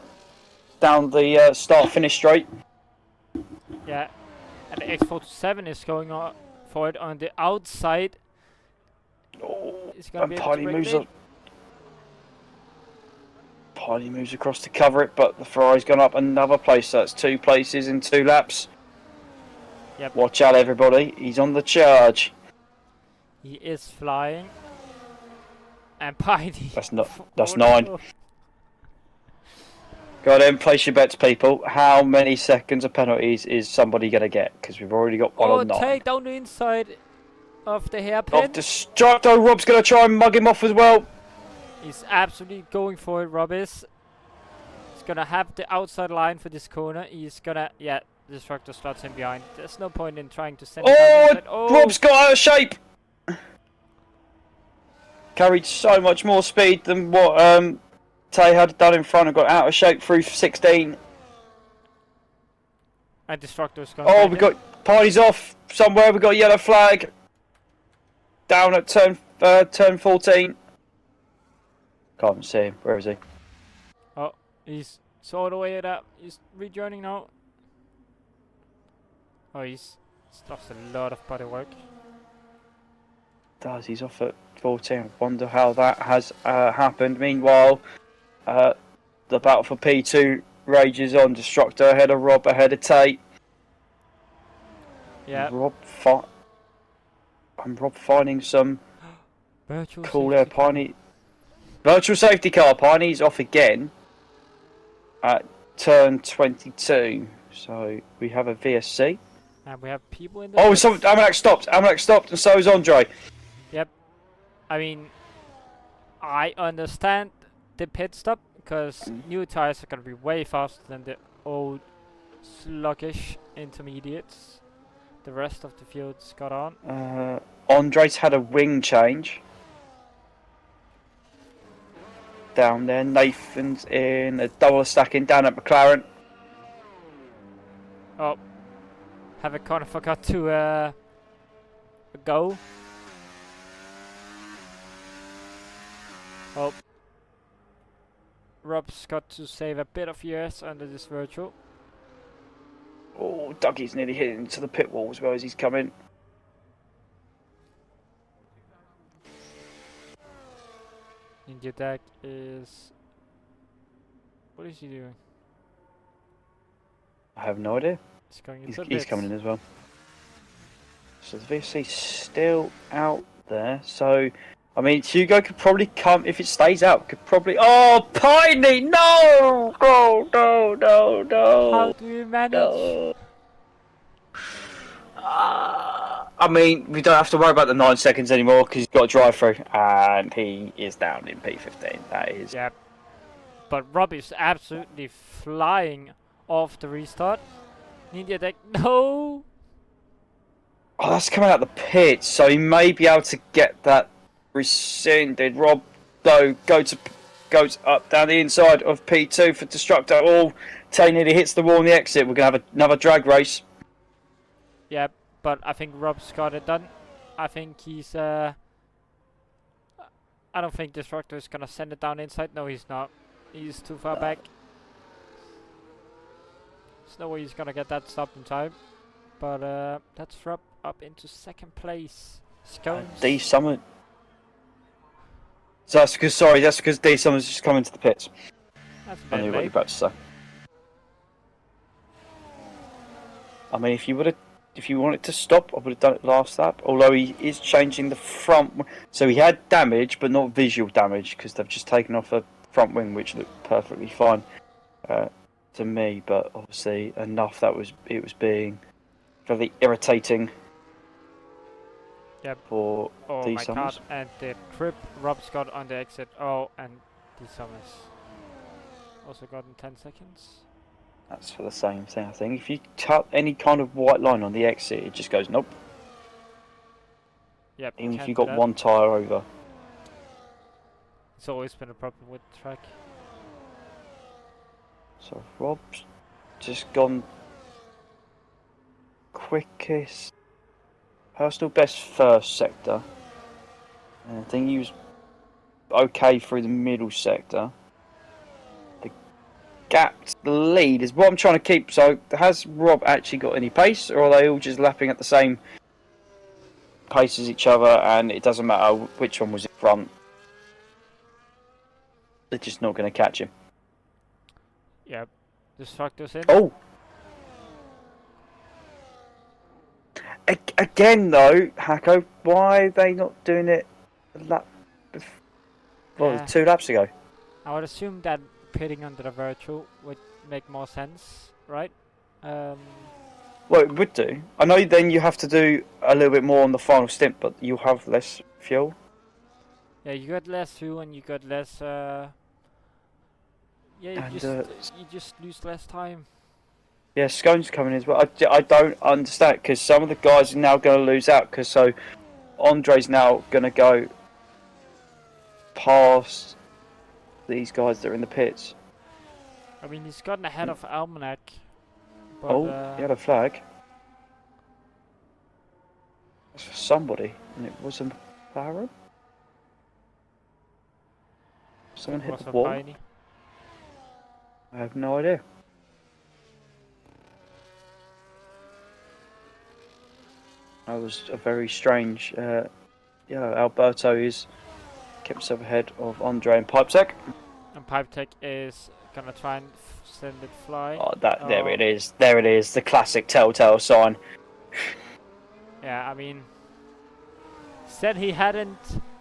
down the start-finish straight. Yeah, and the X47 is going on for it on the outside. Oh, It's gonna be Piney moves across to cover it, but the Ferrari's gone up another place, so that's 2 places in 2 laps. Yep. Watch out, everybody, he's on the charge. He is flying. And Piney. That's 9. No. Go then, place your bets, people. How many seconds of penalties is somebody going to get? Because we've already got one on 9. Take down the inside of the hairpin. Of Destructo, Rob's going to try and mug him off as well. He's absolutely going for it, Rob is. He's going to have the outside line for this corner. He's going to, yeah, Destructo slots him behind. There's no point in trying to send him down. Rob's got out of shape. Carried so much more speed than what Tay had it done in front and got out of shape through 16. And Destructor's going. Oh, we got parties off somewhere. We got a yellow flag. Down at turn 14. Can't see him. Where is he? Oh, he's all the way up. He's rejoining now. Oh, he's lost a lot of body work. He's off at 14. I wonder how that has happened. Meanwhile, the battle for P2 rages on. Destructor ahead of Rob, ahead of Tate. Yeah. Rob finding some Virtual cool there. Piney. Virtual safety car. Piney's off again at turn 22. So we have a VSC. And we have people in the Oh, Amanak stopped. Amanak stopped, and so is Andre. Yep. I mean, I understand the pit stop because new tires are going to be way faster than the old sluggish intermediates. The rest of the field's got on. Andre's had a wing change. Down there. Nathan's in a double stacking down at McLaren. Oh. Have a kind of forgot to go. Oh. Rob's got to save a bit of years under this virtual. Oh, Dougie's nearly hit into the pit wall as well as he's coming. India deck is... What is he doing? I have no idea. He's coming in as well. So the VSC's still out there. So, I mean, Hugo could probably come, if it stays out, could probably... Oh, Piney! No! No! How do you manage? No. I mean, we don't have to worry about the 9 seconds anymore because he's got a drive through and he is down in P15. That is... Yeah. But Rob is absolutely flying off the restart. India deck, no! Oh, that's coming out the pit, so he may be able to get that rescinded. Rob, though, goes up down the inside of P2 for Destructor. Oh, Tay nearly hits the wall on the exit. We're going to have another drag race. Yeah, but I think Rob's got it done. I think he's... I don't think Destructor is going to send it down inside. No, he's not. He's too far back. There's no way he's going to get that stopped in time. But that's Rob up into second place. Scones. D Summer. So that's because D Summer's just coming to the pits. That's a I bit knew what you late. were about to say. I mean, if you wanted to stop, I would have done it last lap. Although he is changing the front, so he had damage, but not visual damage, because they've just taken off a front wing, which looked perfectly fine to me. But obviously, enough that it was being very irritating. Yep. For oh D my Summers. god, and the trip Rob's got on the exit. Oh, and D Summers also got in 10 seconds. That's for the same thing, I think. If you cut any kind of white line on the exit, it just goes nope. Yep. Even if you got one tyre over. It's always been a problem with the track. So Rob's just gone quickest, personal best first sector. And I think he was okay through the middle sector. The gap to the lead is what I'm trying to keep. So has Rob actually got any pace, or are they all just lapping at the same pace as each other and it doesn't matter which one was in front? They're just not going to catch him. Yep. Destructor's in. Oh! Again though, Hako, why are they not doing it a lap before, 2 laps ago? I would assume that pitting under the virtual would make more sense, right? Well, it would do. I know then you have to do a little bit more on the final stint, but you'll have less fuel. Yeah, you got less fuel and you got less... yeah, you just lose less time. Yeah, Scone's coming in as well. I don't understand, because some of the guys are now going to lose out, because so Andre's now going to go past these guys that are in the pits. I mean, he's gotten ahead of Almanac. But, Oh, he had a flag. That's for somebody, and it wasn't Baron? Someone hit the wall? Piney. I have no idea. That was a very strange. Alberto is kept himself ahead of Andre and Pipetech. And Pipetech is gonna try and send it fly. Oh, there it is. There it is. The classic telltale sign. Yeah, I mean, said he hadn't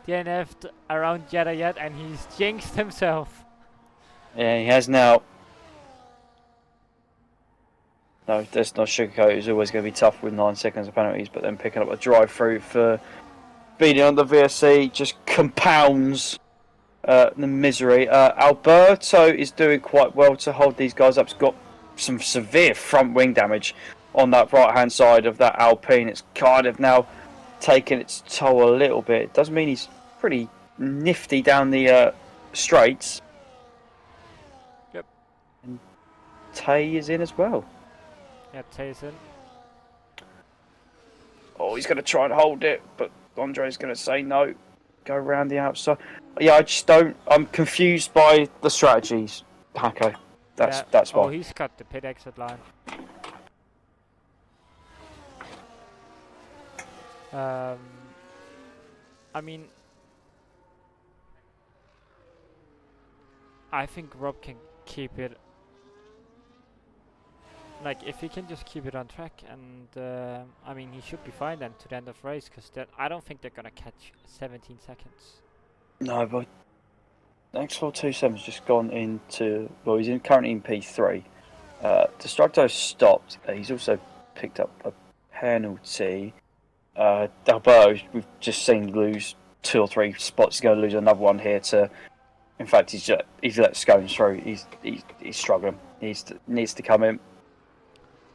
DNF'd around Jeddah yet, and he's jinxed himself. Yeah, he has now. No, there's not sugarcoat. It's always going to be tough with 9 seconds of penalties, but then picking up a drive-through for beating on the VSC just compounds the misery. Alberto is doing quite well to hold these guys up. He's got some severe front wing damage on that right-hand side of that Alpine. It's kind of now taken its toll a little bit. It does mean he's pretty nifty down the straights. Yep. And Tay is in as well. Yeah, Tay's in. Oh, he's going to try and hold it, but Andre's going to say no. Go around the outside. Yeah, I just don't. I'm confused by the strategies, Hako. That's why. Oh, he's cut the pit exit line. I mean, I think Rob can keep it. Like, if he can just keep it on track, and I mean, he should be fine then to the end of race, because I don't think they're gonna catch 17 seconds. No, but X427's just gone into. Well, he's currently in P3. Destructo's stopped. He's also picked up a penalty. Alberto, we've just seen lose 2 or 3 spots. He's going to lose another one here to. In fact, he's let Scones through. He's struggling. He needs to come in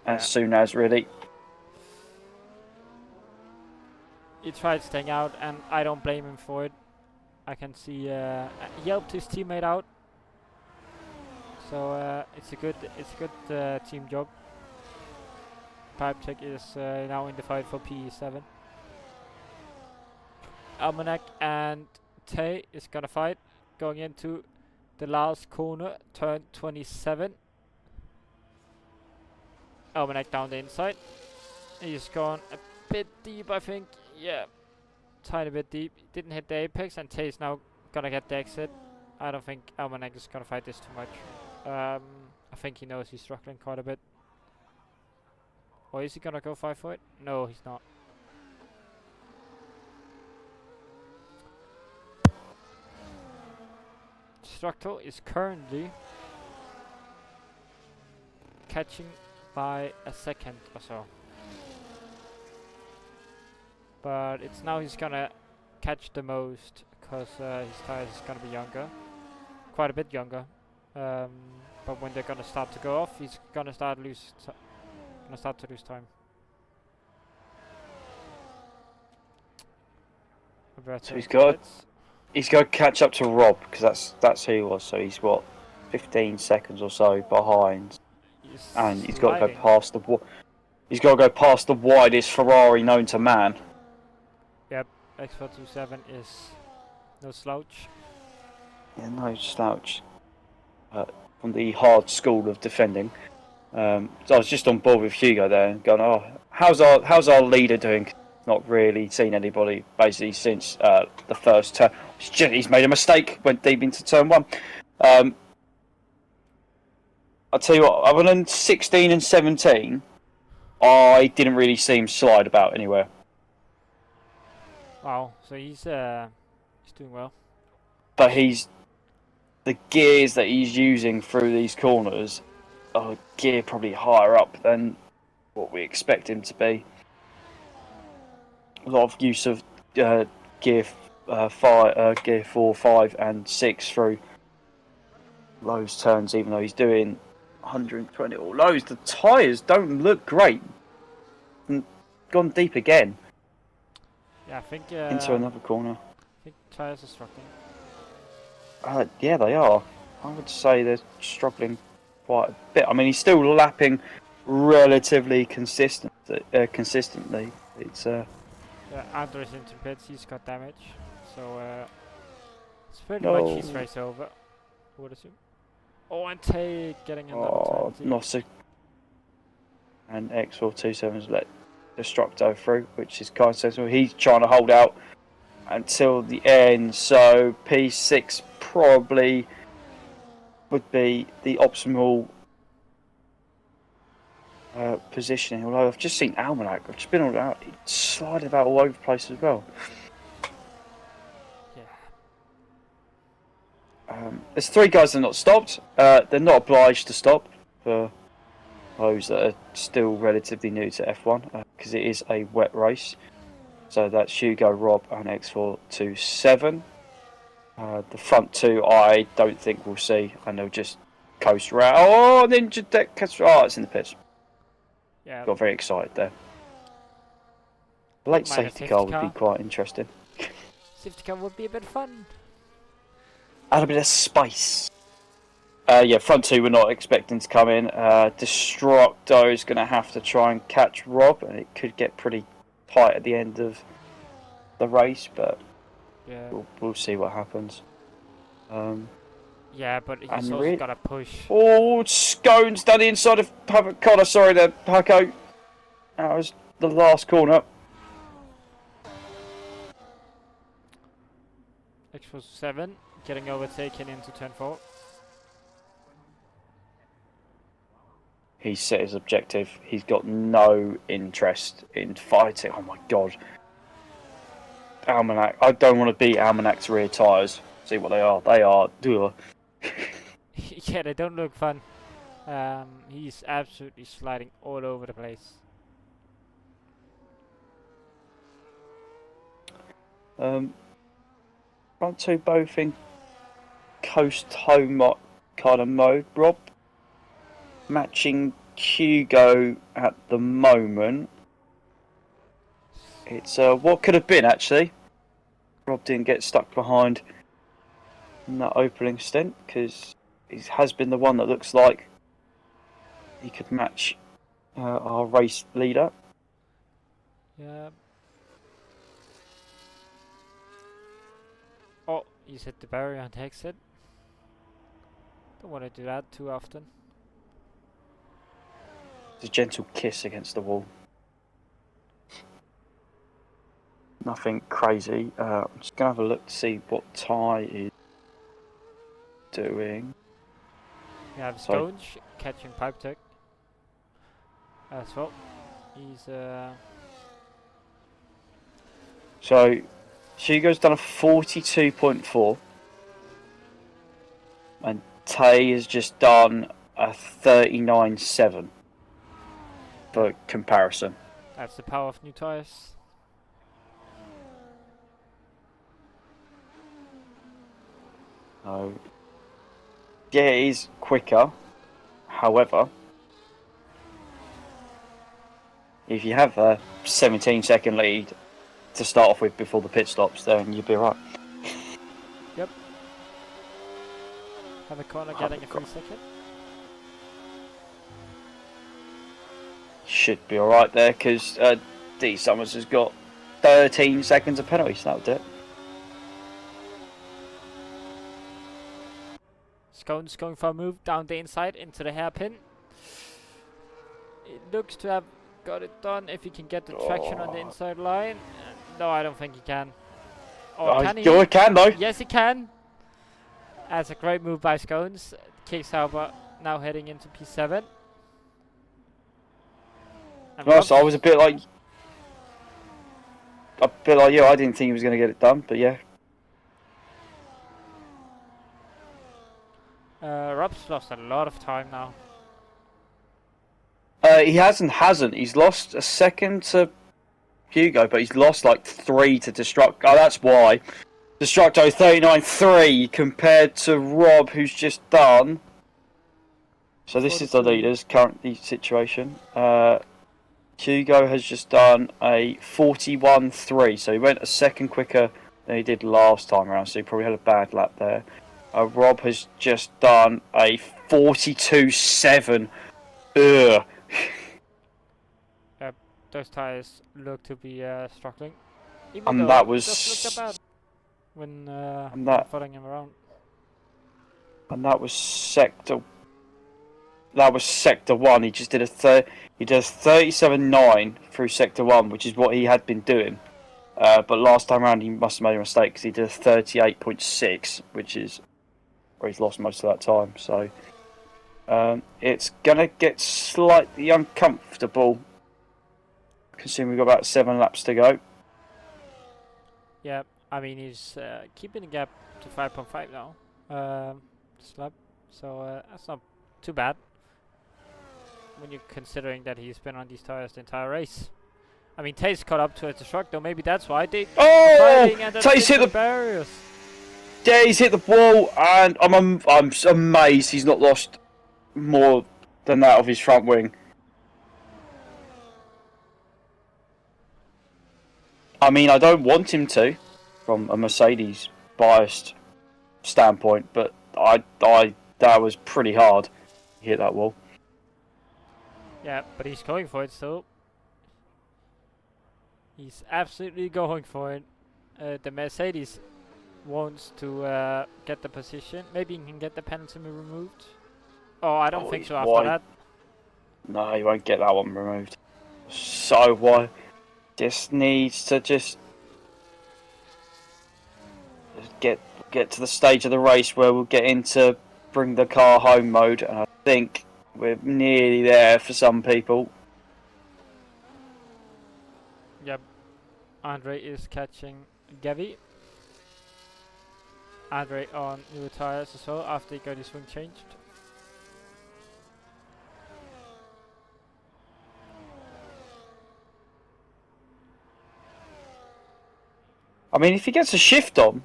as soon as, really. He tried staying out, and I don't blame him for it. I can see he helped his teammate out, so it's a good team job. Pipetech is now in the fight for PE7. Almanac and Tay is gonna fight, going into the last corner, turn 27. Almanac down the inside. He's gone a bit deep, I think. Yeah, tiny bit deep. Didn't hit the apex, and Tay's now gonna get the exit. I don't think Almanac is gonna fight this too much. I think he knows he's struggling quite a bit. Or is he gonna go fight for it? No, he's not. Structo is currently catching by a second or so. But it's now he's gonna catch the most, because his tires is gonna be younger. Quite a bit younger. But when they're gonna start to go off, he's gonna start to lose time. So he's got to catch up to Rob, because that's who he was. So he's what, 15 seconds or so behind, and he's got to go past the widest Ferrari known to man. Yep, X427 is no slouch. Yeah, no slouch. From the hard school of defending. So I was just on board with Hugo there, and going, "Oh, how's our leader doing?" Not really seen anybody basically since the first turn. He's made a mistake. Went deep into turn 1. I'll tell you what. Other than 16 and 17, I didn't really see him slide about anywhere. Wow, so he's doing well. But the gears that he's using through these corners are gear probably higher up than what we expect him to be. A lot of use of gear 4, 5, and 6 through those turns, even though he's doing 120 or lows. The tyres don't look great. And gone deep again. Yeah, I think into another corner. I think tyres are struggling. Yeah, they are. I would say they're struggling quite a bit. I mean, he's still lapping relatively consistently. It's Yeah, Andres into pits, he's got damage. So it's pretty much no. his race over, I would assume. Oh, and Tay getting another Oh, 20. Nossa and X427's let Destructo through, which is kind of sensible. He's trying to hold out until the end, so P6 probably would be the optimal positioning. Although I've just seen Almanac, I've just been all out, sliding about all over the place as well. Yeah. There's 3 guys that are not stopped. They're not obliged to stop for those that are still relatively new to F1 because it is a wet race. So that's Hugo, Rob, and X427. The front 2, I don't think we'll see, and they'll just coast around. Oh, Ninja Deck! Oh, it's in the pits. Yeah. Got very excited there. Late safety car would be quite interesting. Safety car would be a bit fun. Add a bit of spice. Yeah, front 2 we're not expecting to come in. Destructo is going to have to try and catch Rob, and it could get pretty tight at the end of the race, but yeah, we'll see what happens. Yeah, but he's also got to push. Oh, Scones down the inside of Connor. Sorry there, Paco. That was the last corner. X47 getting overtaken into turn 4. He's set his objective. He's got no interest in fighting. Oh my god. Almanac. I don't want to beat Almanac's rear tyres. See what they are. They are. Yeah, they don't look fun. He's absolutely sliding all over the place. Front 2 both in coast home kind of mode. Rob matching Hugo at the moment. It's what could have been actually. Rob didn't get stuck behind in that opening stint because he has been the one that looks like he could match our race leader. Yeah. Oh, he's hit the barrier and exit. Don't want to do that too often. It's a gentle kiss against the wall. Nothing crazy. I'm just going to have a look to see what Ty is doing. We have Scones catching pipe tech as well. He's So Hugo's done a 42.4 and Tay has just done a 39.7 for comparison. That's the power of new tyres. So yeah, it is quicker. However, if you have a 17-second lead to start off with before the pit stops, then you'll be right. Yep. Have a corner getting a 3-second. Should be alright there because D Summers has got 13 seconds of penalty, so that would do it. Scones going for a move down the inside into the hairpin. It looks to have got it done if he can get the traction on the inside line. No, I don't think he can. Oh, can he? He can though. Yes, he can. That's a great move by Scones. Kicks Sauber now heading into P7. Nice, I was a bit like you. I didn't think he was going to get it done, but yeah. Rob's lost a lot of time now. He hasn't. He's lost a second to Hugo, but he's lost like 3 to Destructo. Oh, that's why. Destructo 39.3 compared to Rob, who's just done. So this is the leader's currently situation. Hugo has just done a 41.3, so he went a second quicker than he did last time around, so he probably had a bad lap there. Rob has just done a 42.7. Ugh. Those tires look to be struggling. Even And though that it doesn't look that was. bad when And that. following him around. And that was sector. That was sector 1. He just did he does 37.9 through sector 1, which is what he had been doing. But last time around he must have made a mistake because he did a 38.6, which is where he's lost most of that time. So it's gonna get slightly uncomfortable, considering we've got about 7 laps to go. Yeah, I mean he's keeping the gap to 5.5 now. This lap, so that's not too bad when you're considering that he's been on these tires the entire race. I mean, Tate's caught up to a Destructo. Maybe that's why they. Oh! Tate's hit the barriers. Yeah, he's hit the wall, and I'm amazed he's not lost more than that of his front wing. I mean, I don't want him to, from a Mercedes biased standpoint, but that was pretty hard. He hit that wall. Yeah, but he's going for it still. He's absolutely going for it. The Mercedes wants to get the position. Maybe he can get the penalty removed. Oh, I don't think so after that. No, he won't get that one removed. So why? Just needs to just get to the stage of the race where we'll get into bring the car home mode, and I think we're nearly there for some people. Yep, Andre is catching Gavi. Andre on new tires as well after he got his wing changed. I mean, if he gets a shift on,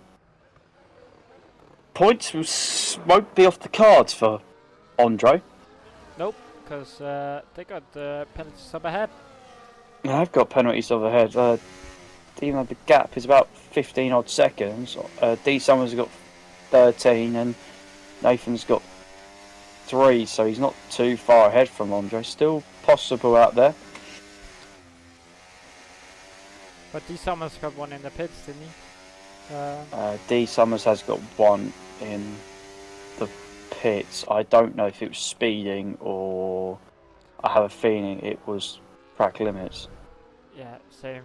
points won't be off the cards for Andre. Nope, because they got penalties up ahead. Yeah, I've got penalties up ahead. Even though the gap is about 15 odd seconds, D Summers has got 13 and Nathan's got 3, so he's not too far ahead from Andre. Still possible out there. But D Summers got one in the pits, didn't he? D Summers has got 1 in the pits. I don't know if it was speeding or I have a feeling it was track limits. Yeah, same.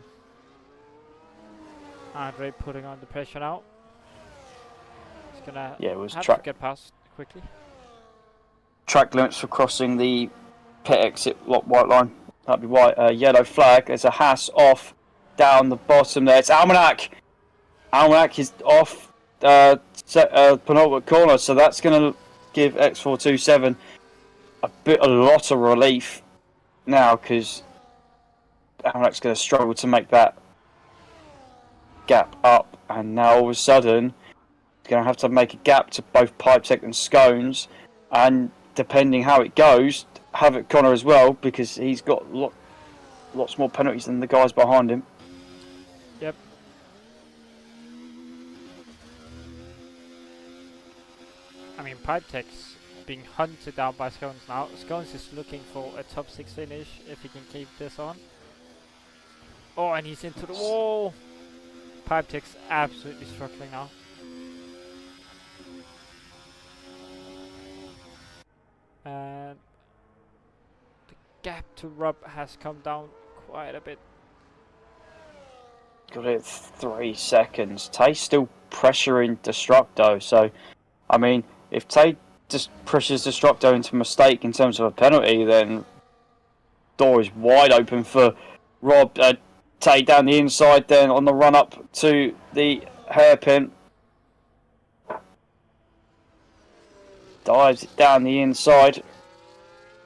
Andre putting on the pressure now. He's gonna have to get past quickly. Track limits for crossing the pit exit white line. That'd be white. Yellow flag. There's a Haas off down the bottom there. It's Almanac. Almanac is off penultimate corner, so that's going to give X427 a lot of relief now, because Almanac's going to struggle to make that gap up, and now all of a sudden he's going to have to make a gap to both Pipetech and Scones, and depending how it goes, Havoc Connor as well, because he's got lots more penalties than the guys behind him. Yep. I mean, Pipetech's being hunted down by Scones now. Scones is looking for a top 6 finish if he can keep this on. Oh, and he's into the wall. Pipetech's absolutely struggling now. And the gap to Rob has come down quite a bit. Got it 3 seconds. Tay's still pressuring Destructo, so I mean, if Tay just pressures Destructo into a mistake in terms of a penalty, then door is wide open for Rob. Tay down the inside, then on the run up to the hairpin, dives it down the inside.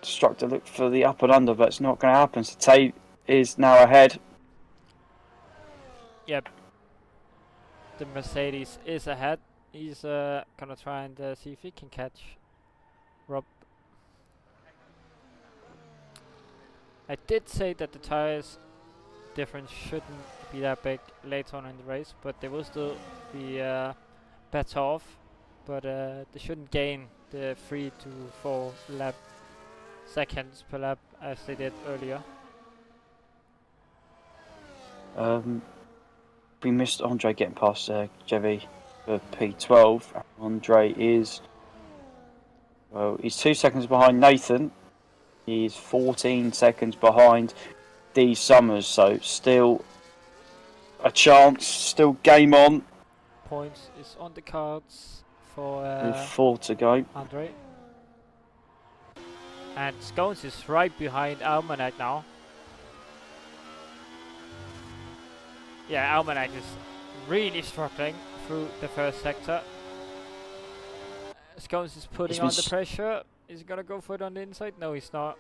Destructo look for the up and under, but it's not going to happen. So Tay is now ahead. Yep. The Mercedes is ahead. He's gonna try and see if he can catch Rob. I did say that the tires difference shouldn't be that big later on in the race, but they will still be better off but they shouldn't gain the 3 to 4 seconds per lap as they did earlier. We missed Andre getting past Jevi for P12. Andre is, well, he's 2 seconds behind Nathan. He's 14 seconds behind D Summers, so still a chance, still game on. Points is on the cards for With 4 to go. Andre. And Scones is right behind Almanac now. Yeah, Almanac is really struggling through the first sector. Scones is putting on the pressure. Is he gonna go for it on the inside? No, he's not.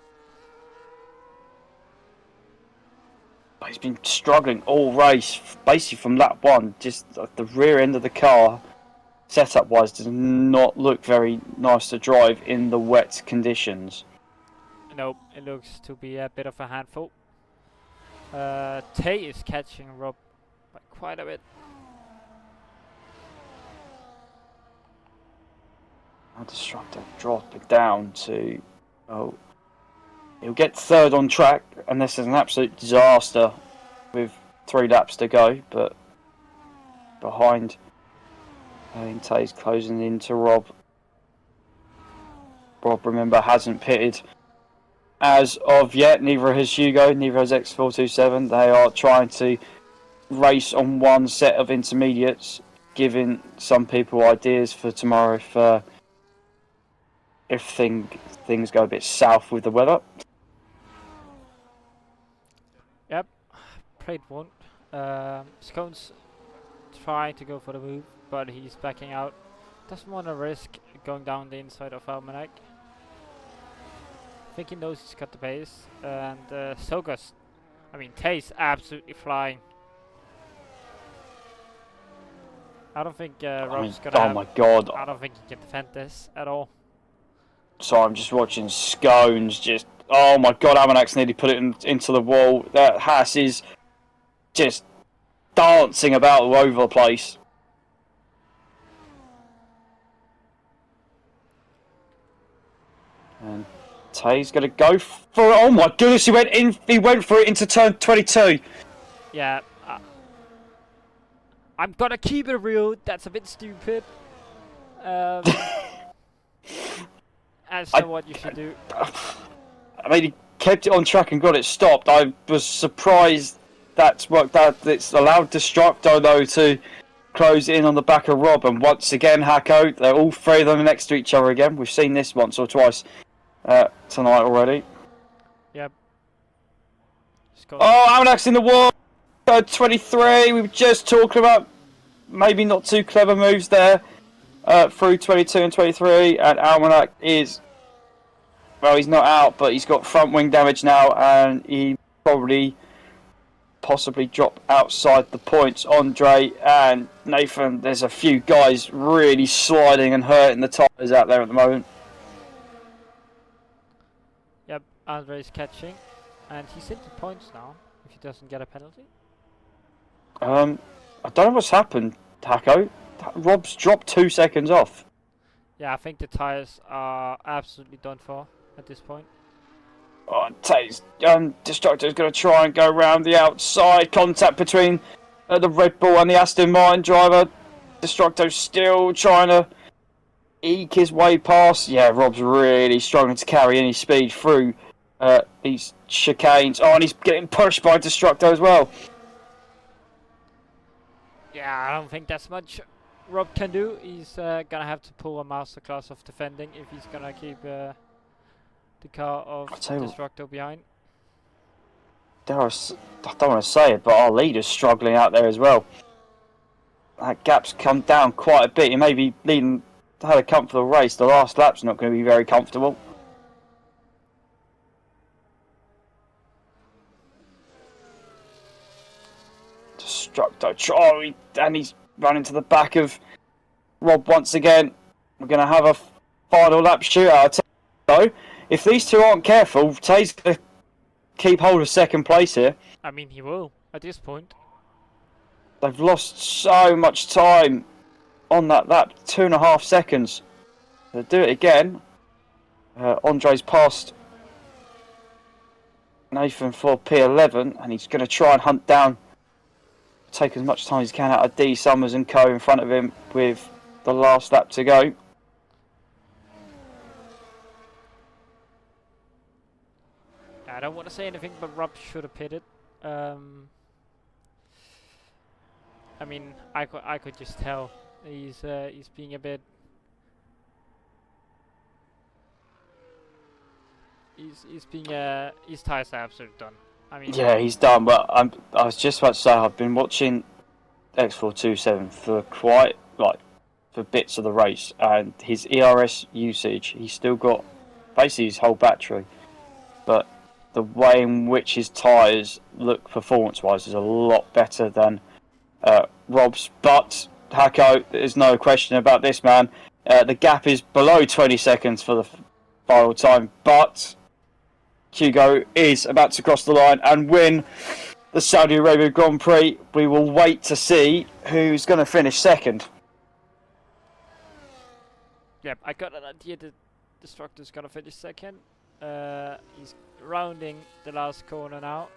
He's been struggling all race, basically from lap 1. Just the rear end of the car, setup-wise, does not look very nice to drive in the wet conditions. Nope, it looks to be a bit of a handful. Tay is catching Rob by quite a bit. I'll Destructor drop it down to, oh, he'll get 3rd on track unless there's an absolute disaster with 3 laps to go, but behind, I think Tay's closing into Rob. Rob, remember, hasn't pitted as of yet, neither has Hugo, neither has X427. They are trying to race on one set of intermediates, giving some people ideas for tomorrow if things go a bit south with the weather. Yep, played one. Scones trying to go for the move, but he's backing out. Doesn't want to risk going down the inside of Almanac. I think he knows he's got the pace, and Sogas, I mean, Tay's absolutely flying. I don't think Rob's gonna. Oh my god! I don't think he can defend this at all. So I'm just watching Scones just. Oh my god! Almanac's nearly put it into the wall. That Haas is just dancing about all over the place. And Tay's gonna go for it. Oh my goodness! He went for it into turn 22. Yeah. I'm gonna keep it real. That's a bit stupid. As to what you should do. I mean, he kept it on track and got it stopped. I was surprised that's worked out. It's allowed Destructo though to close in on the back of Rob, and once again, Hako. They're all 3 of them next to each other again. We've seen this once or twice tonight already. Yep. Oh, Almanac's in the wall. 23. We were just talking about maybe not too clever moves there through 22 and 23, and Almanac is, well, he's not out, but he's got front wing damage now, and he possibly drop outside the points. Andre and Nathan, there's a few guys really sliding and hurting the tyres out there at the moment. Yep, Andre's catching, and he's into points now if he doesn't get a penalty. I don't know what's happened, Hako. Rob's dropped 2 seconds off. Yeah, I think the tyres are absolutely done for at this point. Oh, Destructor's going to try and go around the outside. Contact between the Red Bull and the Aston Martin driver. Destructo's still trying to eke his way past. Yeah, Rob's really struggling to carry any speed through these chicanes. Oh, and he's getting pushed by Destructo as well. Yeah, I don't think that's much Rob can do. He's gonna have to pull a masterclass of defending if he's gonna keep the car of Destructo behind. I don't want to say it, but our leader's struggling out there as well. That gap's come down quite a bit. He may be had a comfortable race. The last lap's not going to be very comfortable. Destructo, and he's running to the back of Rob once again. We're going to have a final lap shootout. So, if these two aren't careful, Tay's going to keep hold of second place here. I mean, he will at this point. They've lost so much time on that lap, 2.5 seconds. They'll do it again. Andre's passed Nathan for P11, and he's going to try and hunt down, take as much time as he can out of D. Summers and Co. in front of him with the last lap to go. I don't want to say anything, but Rob should have pitted. I mean, I could just tell he's being a bit. His tires are absolutely done. I mean, yeah, he's done. But I was just about to say I've been watching X427 for for bits of the race, and his ERS usage, he's still got basically his whole battery, but the way in which his tyres look performance-wise is a lot better than Rob's. But Hako, there's no question about this, man. The gap is below 20 seconds for the final time, but Hugo is about to cross the line and win the Saudi Arabia Grand Prix. We will wait to see who's going to finish second. yeah, I got an idea that Destructor's gonna finish second. He's rounding the last corner now.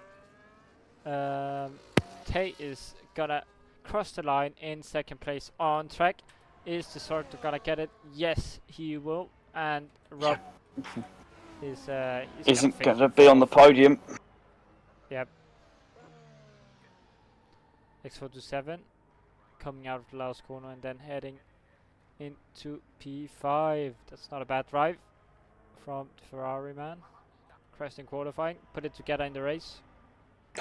Tay is gonna cross the line in second place on track. Is Destructor gonna get it? Yes, he will. And Rob isn't going to be on the podium. Yep. X427 coming out of the last corner and then heading into P5. That's not a bad drive from the Ferrari man. Crashed in qualifying, put it together in the race.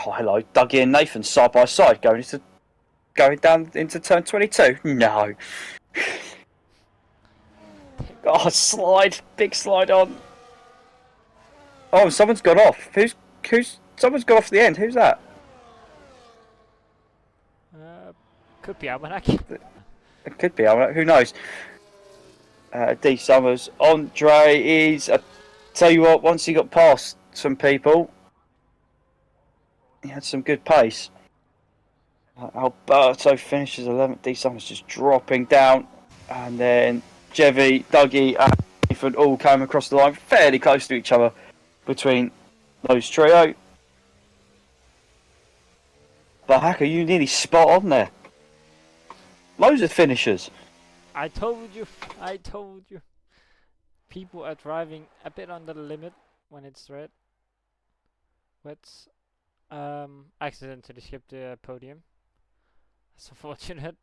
Oh, hello, Dougie and Nathan side by side going down into turn 22. No. Oh, slide, big slide on. Oh, someone's got off. Someone's got off the end. Who's that? Could be Almanac. It could be. Who knows? D. Summers. Andre is. I tell you what. Once he got past some people, he had some good pace. Alberto finishes 11th. D. Summers just dropping down, and then Jevy, Dougie, and Nathan all came across the line fairly close to each other between those trio. But Hacker, you nearly spot on there. Loads of finishers. I told you. People are driving a bit under the limit when it's red. Let's accidentally skip the podium. That's unfortunate.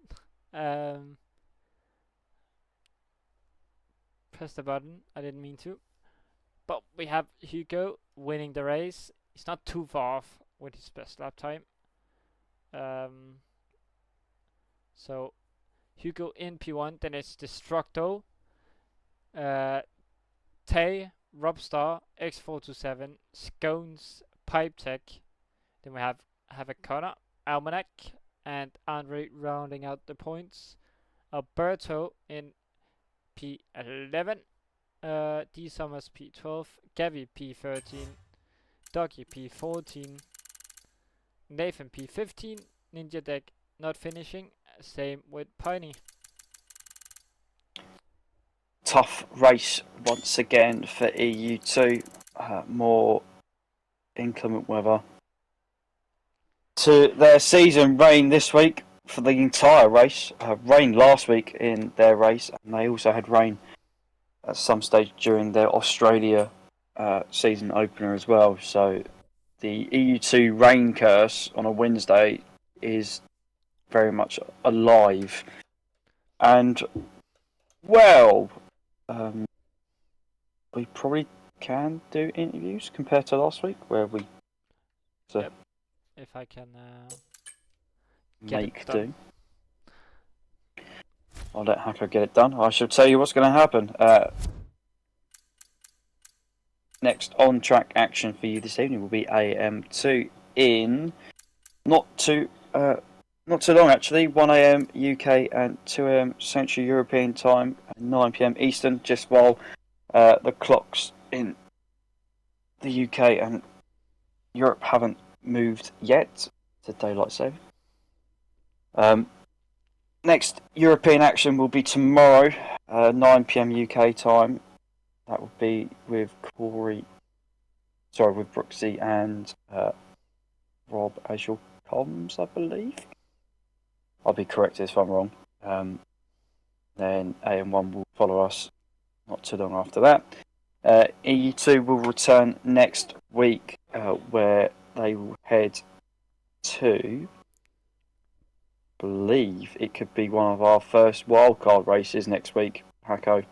Press the button. I didn't mean to. But we have Hugo winning the race. He's not too far off with his best lap time. So Hugo in P1, then it's Destructo, Tay, Robstar, X427, Scones, Pipe Tech. Then we have a Connor, Almanac, and Andre rounding out the points. Alberto in P11, D Summers P12, Gavi P13, Dougie P14, Nathan P15, Ninja Deck not finishing, same with Piney. Tough race once again for EU2. More inclement weather to their season. Rain this week for the entire race. Rain last week in their race, and they also had rain at some stage during their Australia season opener as well. So the EU2 rain curse on a Wednesday is very much alive. And, well, we probably can do interviews compared to last week, where we Yep. If I can make do. I'll let Hacker get it done. I shall tell you what's going to happen. Next on-track action for you this evening will be AM2 in not too long actually. 1 AM UK and 2 AM Central European time, and 9 PM Eastern. Just while the clocks in the UK and Europe haven't moved yet to daylight saving. Next European action will be tomorrow, 9 p.m. UK time. That will be with with Brooksy and Rob as your comms, I believe. I'll be corrected if I'm wrong. Then AM1 will follow us not too long after that. EU2 will return next week, where they will head to, I believe it could be one of our first wildcard races next week, Hako.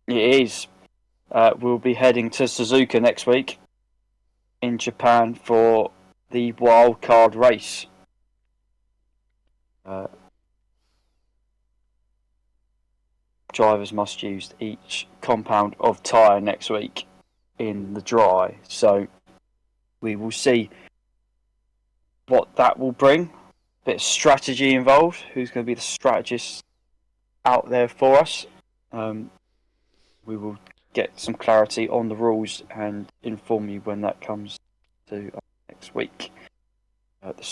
It is. We'll be heading to Suzuka next week in Japan for the wildcard race. Drivers must use each compound of tyre next week in the dry, so we will see what that will bring. A bit of strategy involved. Who's going to be the strategist out there for us? We will get some clarity on the rules and inform you when that comes to next week. When the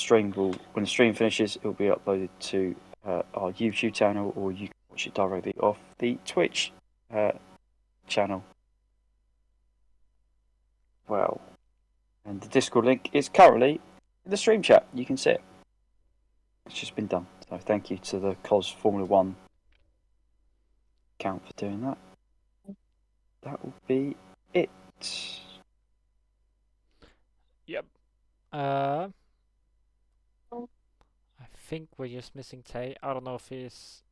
stream finishes, it will be uploaded to our YouTube channel, or you can watch it directly off the Twitch channel. Well, and the Discord link is currently in the stream chat. You can see it. It's just been done. So thank you to the COS Formula 1 account for doing that. That will be it. Yep. I think we're just missing Tay. I don't know if he's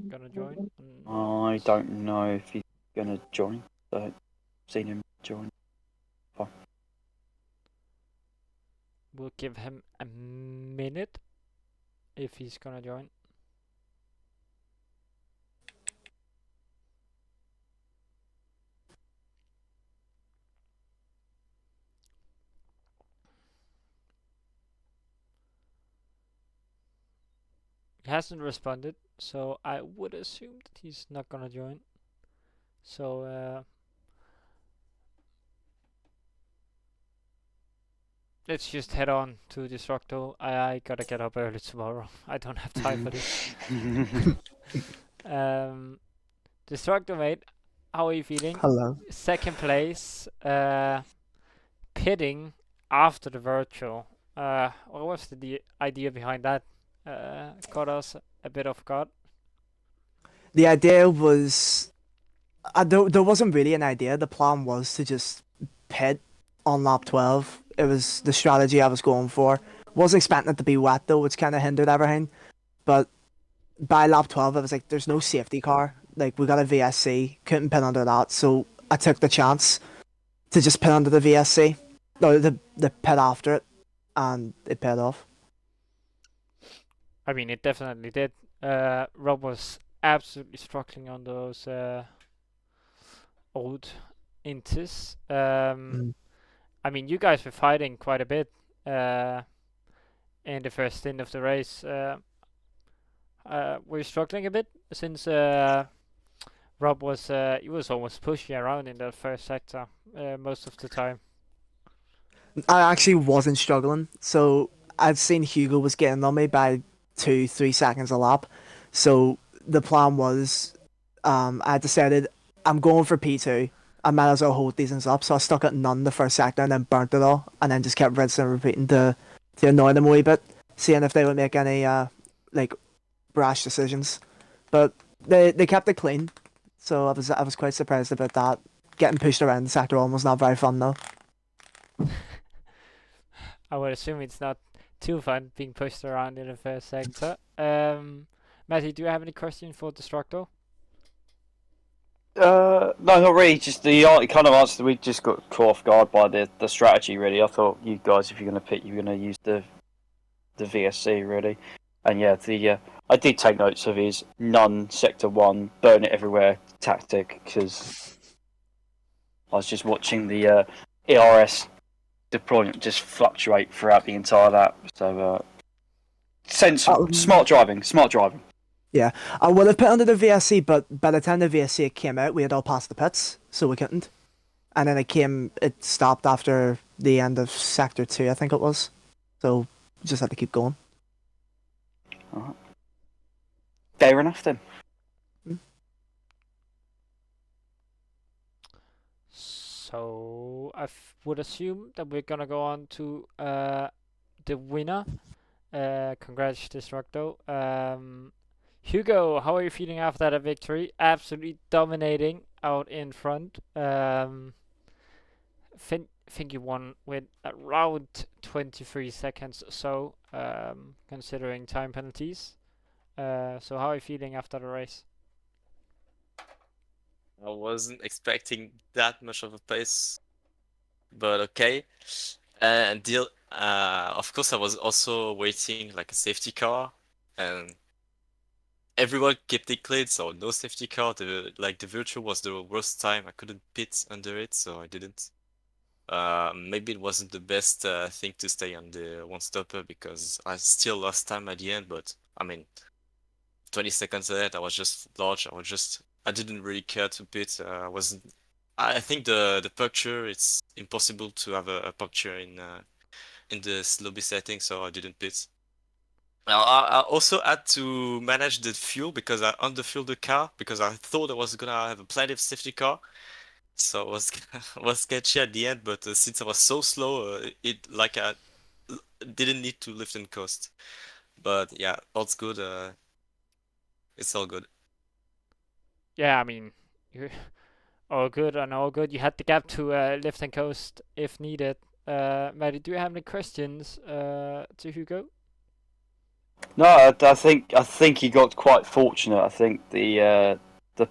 gonna join. I don't know if he's gonna join. I haven't seen him join. Fine. We'll give him a minute if he's gonna join. He hasn't responded, so I would assume that he's not gonna join. So let's just head on to Destructo. I gotta get up early tomorrow. I don't have time for this. Destructo, mate, how are you feeling? Hello. Second place, pitting after the virtual. What was the idea behind that? Caught us a bit off guard. The idea was, there wasn't really an idea. The plan was to just pit on lap 12. It was the strategy I was going for. Wasn't expecting it to be wet though, which kind of hindered everything. But by lap 12, I was like, there's no safety car. Like, we got a VSC, couldn't pit under that. So I took the chance to just pit under the VSC. No, the pit after it, and it paid off. I mean, it definitely did. Rob was absolutely struggling on those old Intis. I mean, you guys were fighting quite a bit in the first stint of the race. Were you struggling a bit since Rob was he was almost pushing around in that first sector most of the time? I actually wasn't struggling. So I'd seen Hugo was getting on me by 2-3 seconds a lap. So the plan was, I decided I'm going for P2. I might as well hold these things up. So I stuck at none the first sector and then burnt it all, and then just kept rinsing and repeating to annoy them a wee bit, seeing if they would make any like brash decisions. But they kept it clean, so I was quite surprised about that. Getting pushed around the sector one was not very fun though. I would assume it's not too fun being pushed around in the first sector. Matty, do you have any questions for Destructo? No, not really. Just the kind of answer. We just got caught off guard by the strategy. Really, I thought you guys, if you're going to pit, you're going to use the VSC really. And yeah, I did take notes of his none sector 1, burn it everywhere tactic, because I was just watching the ERS deployment just fluctuate throughout the entire lap. So smart driving. Yeah, I would have put under the VSC, but by the time the VSC came out, we had all passed the pits, so we couldn't. And then it stopped after the end of sector 2, I think it was. So we just had to keep going. Alright. Fair enough then. So I would assume that we're gonna go on to the winner. Congrats, Destructo. Hugo, how are you feeling after that victory? Absolutely dominating out in front. Think you won with around 23 seconds or so, considering time penalties. So how are you feeling after the race? I wasn't expecting that much of a pace, but okay. And deal. Of course, I was also waiting like a safety car, and everyone kept it clean, so no safety car. The virtual was the worst time. I couldn't pit under it, so I didn't. Maybe it wasn't the best thing to stay on the one stopper because I still lost time at the end. But I mean, 20 seconds ahead, I was just large. I didn't really care to pit. I wasn't. I think the puncture, it's impossible to have a puncture in the lobby setting, so I didn't pit. Now, I also had to manage the fuel because I underfueled the car because I thought I was gonna have a plenty of safety car. So it was was sketchy at the end, but since I was so slow, it like I didn't need to lift and coast. But yeah, all's good. It's all good. Yeah, I mean, you're all good and all good. You had the gap to lift and coast if needed. Maddie, do you have any questions to Hugo? No, I think he got quite fortunate. I think the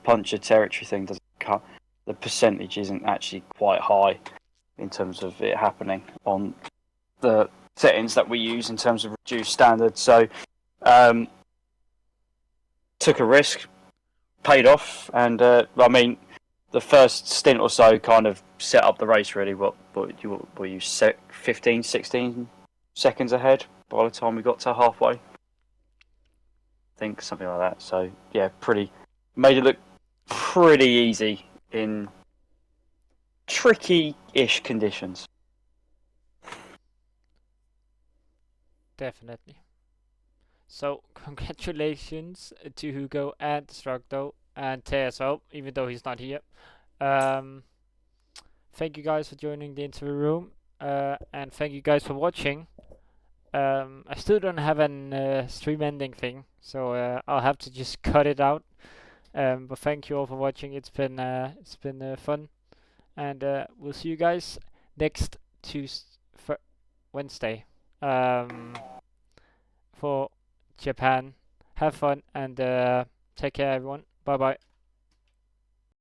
puncher territory thing doesn't cut. The percentage isn't actually quite high in terms of it happening on the settings that we use in terms of reduced standards. So took a risk, paid off, and I mean the first stint or so kind of set up the race really. What were you 15, 16 seconds ahead by the time we got to halfway? I think something like that. So yeah, made it look pretty easy in tricky-ish conditions. Definitely. So congratulations to Hugo and Destructo and TSO, even though he's not here. Thank you guys for joining the interview room, and thank you guys for watching. I still don't have an stream ending thing, so I'll have to just cut it out. But thank you all for watching. It's been fun, and we'll see you guys next Wednesday for Japan. Have fun and take care, everyone. Bye bye.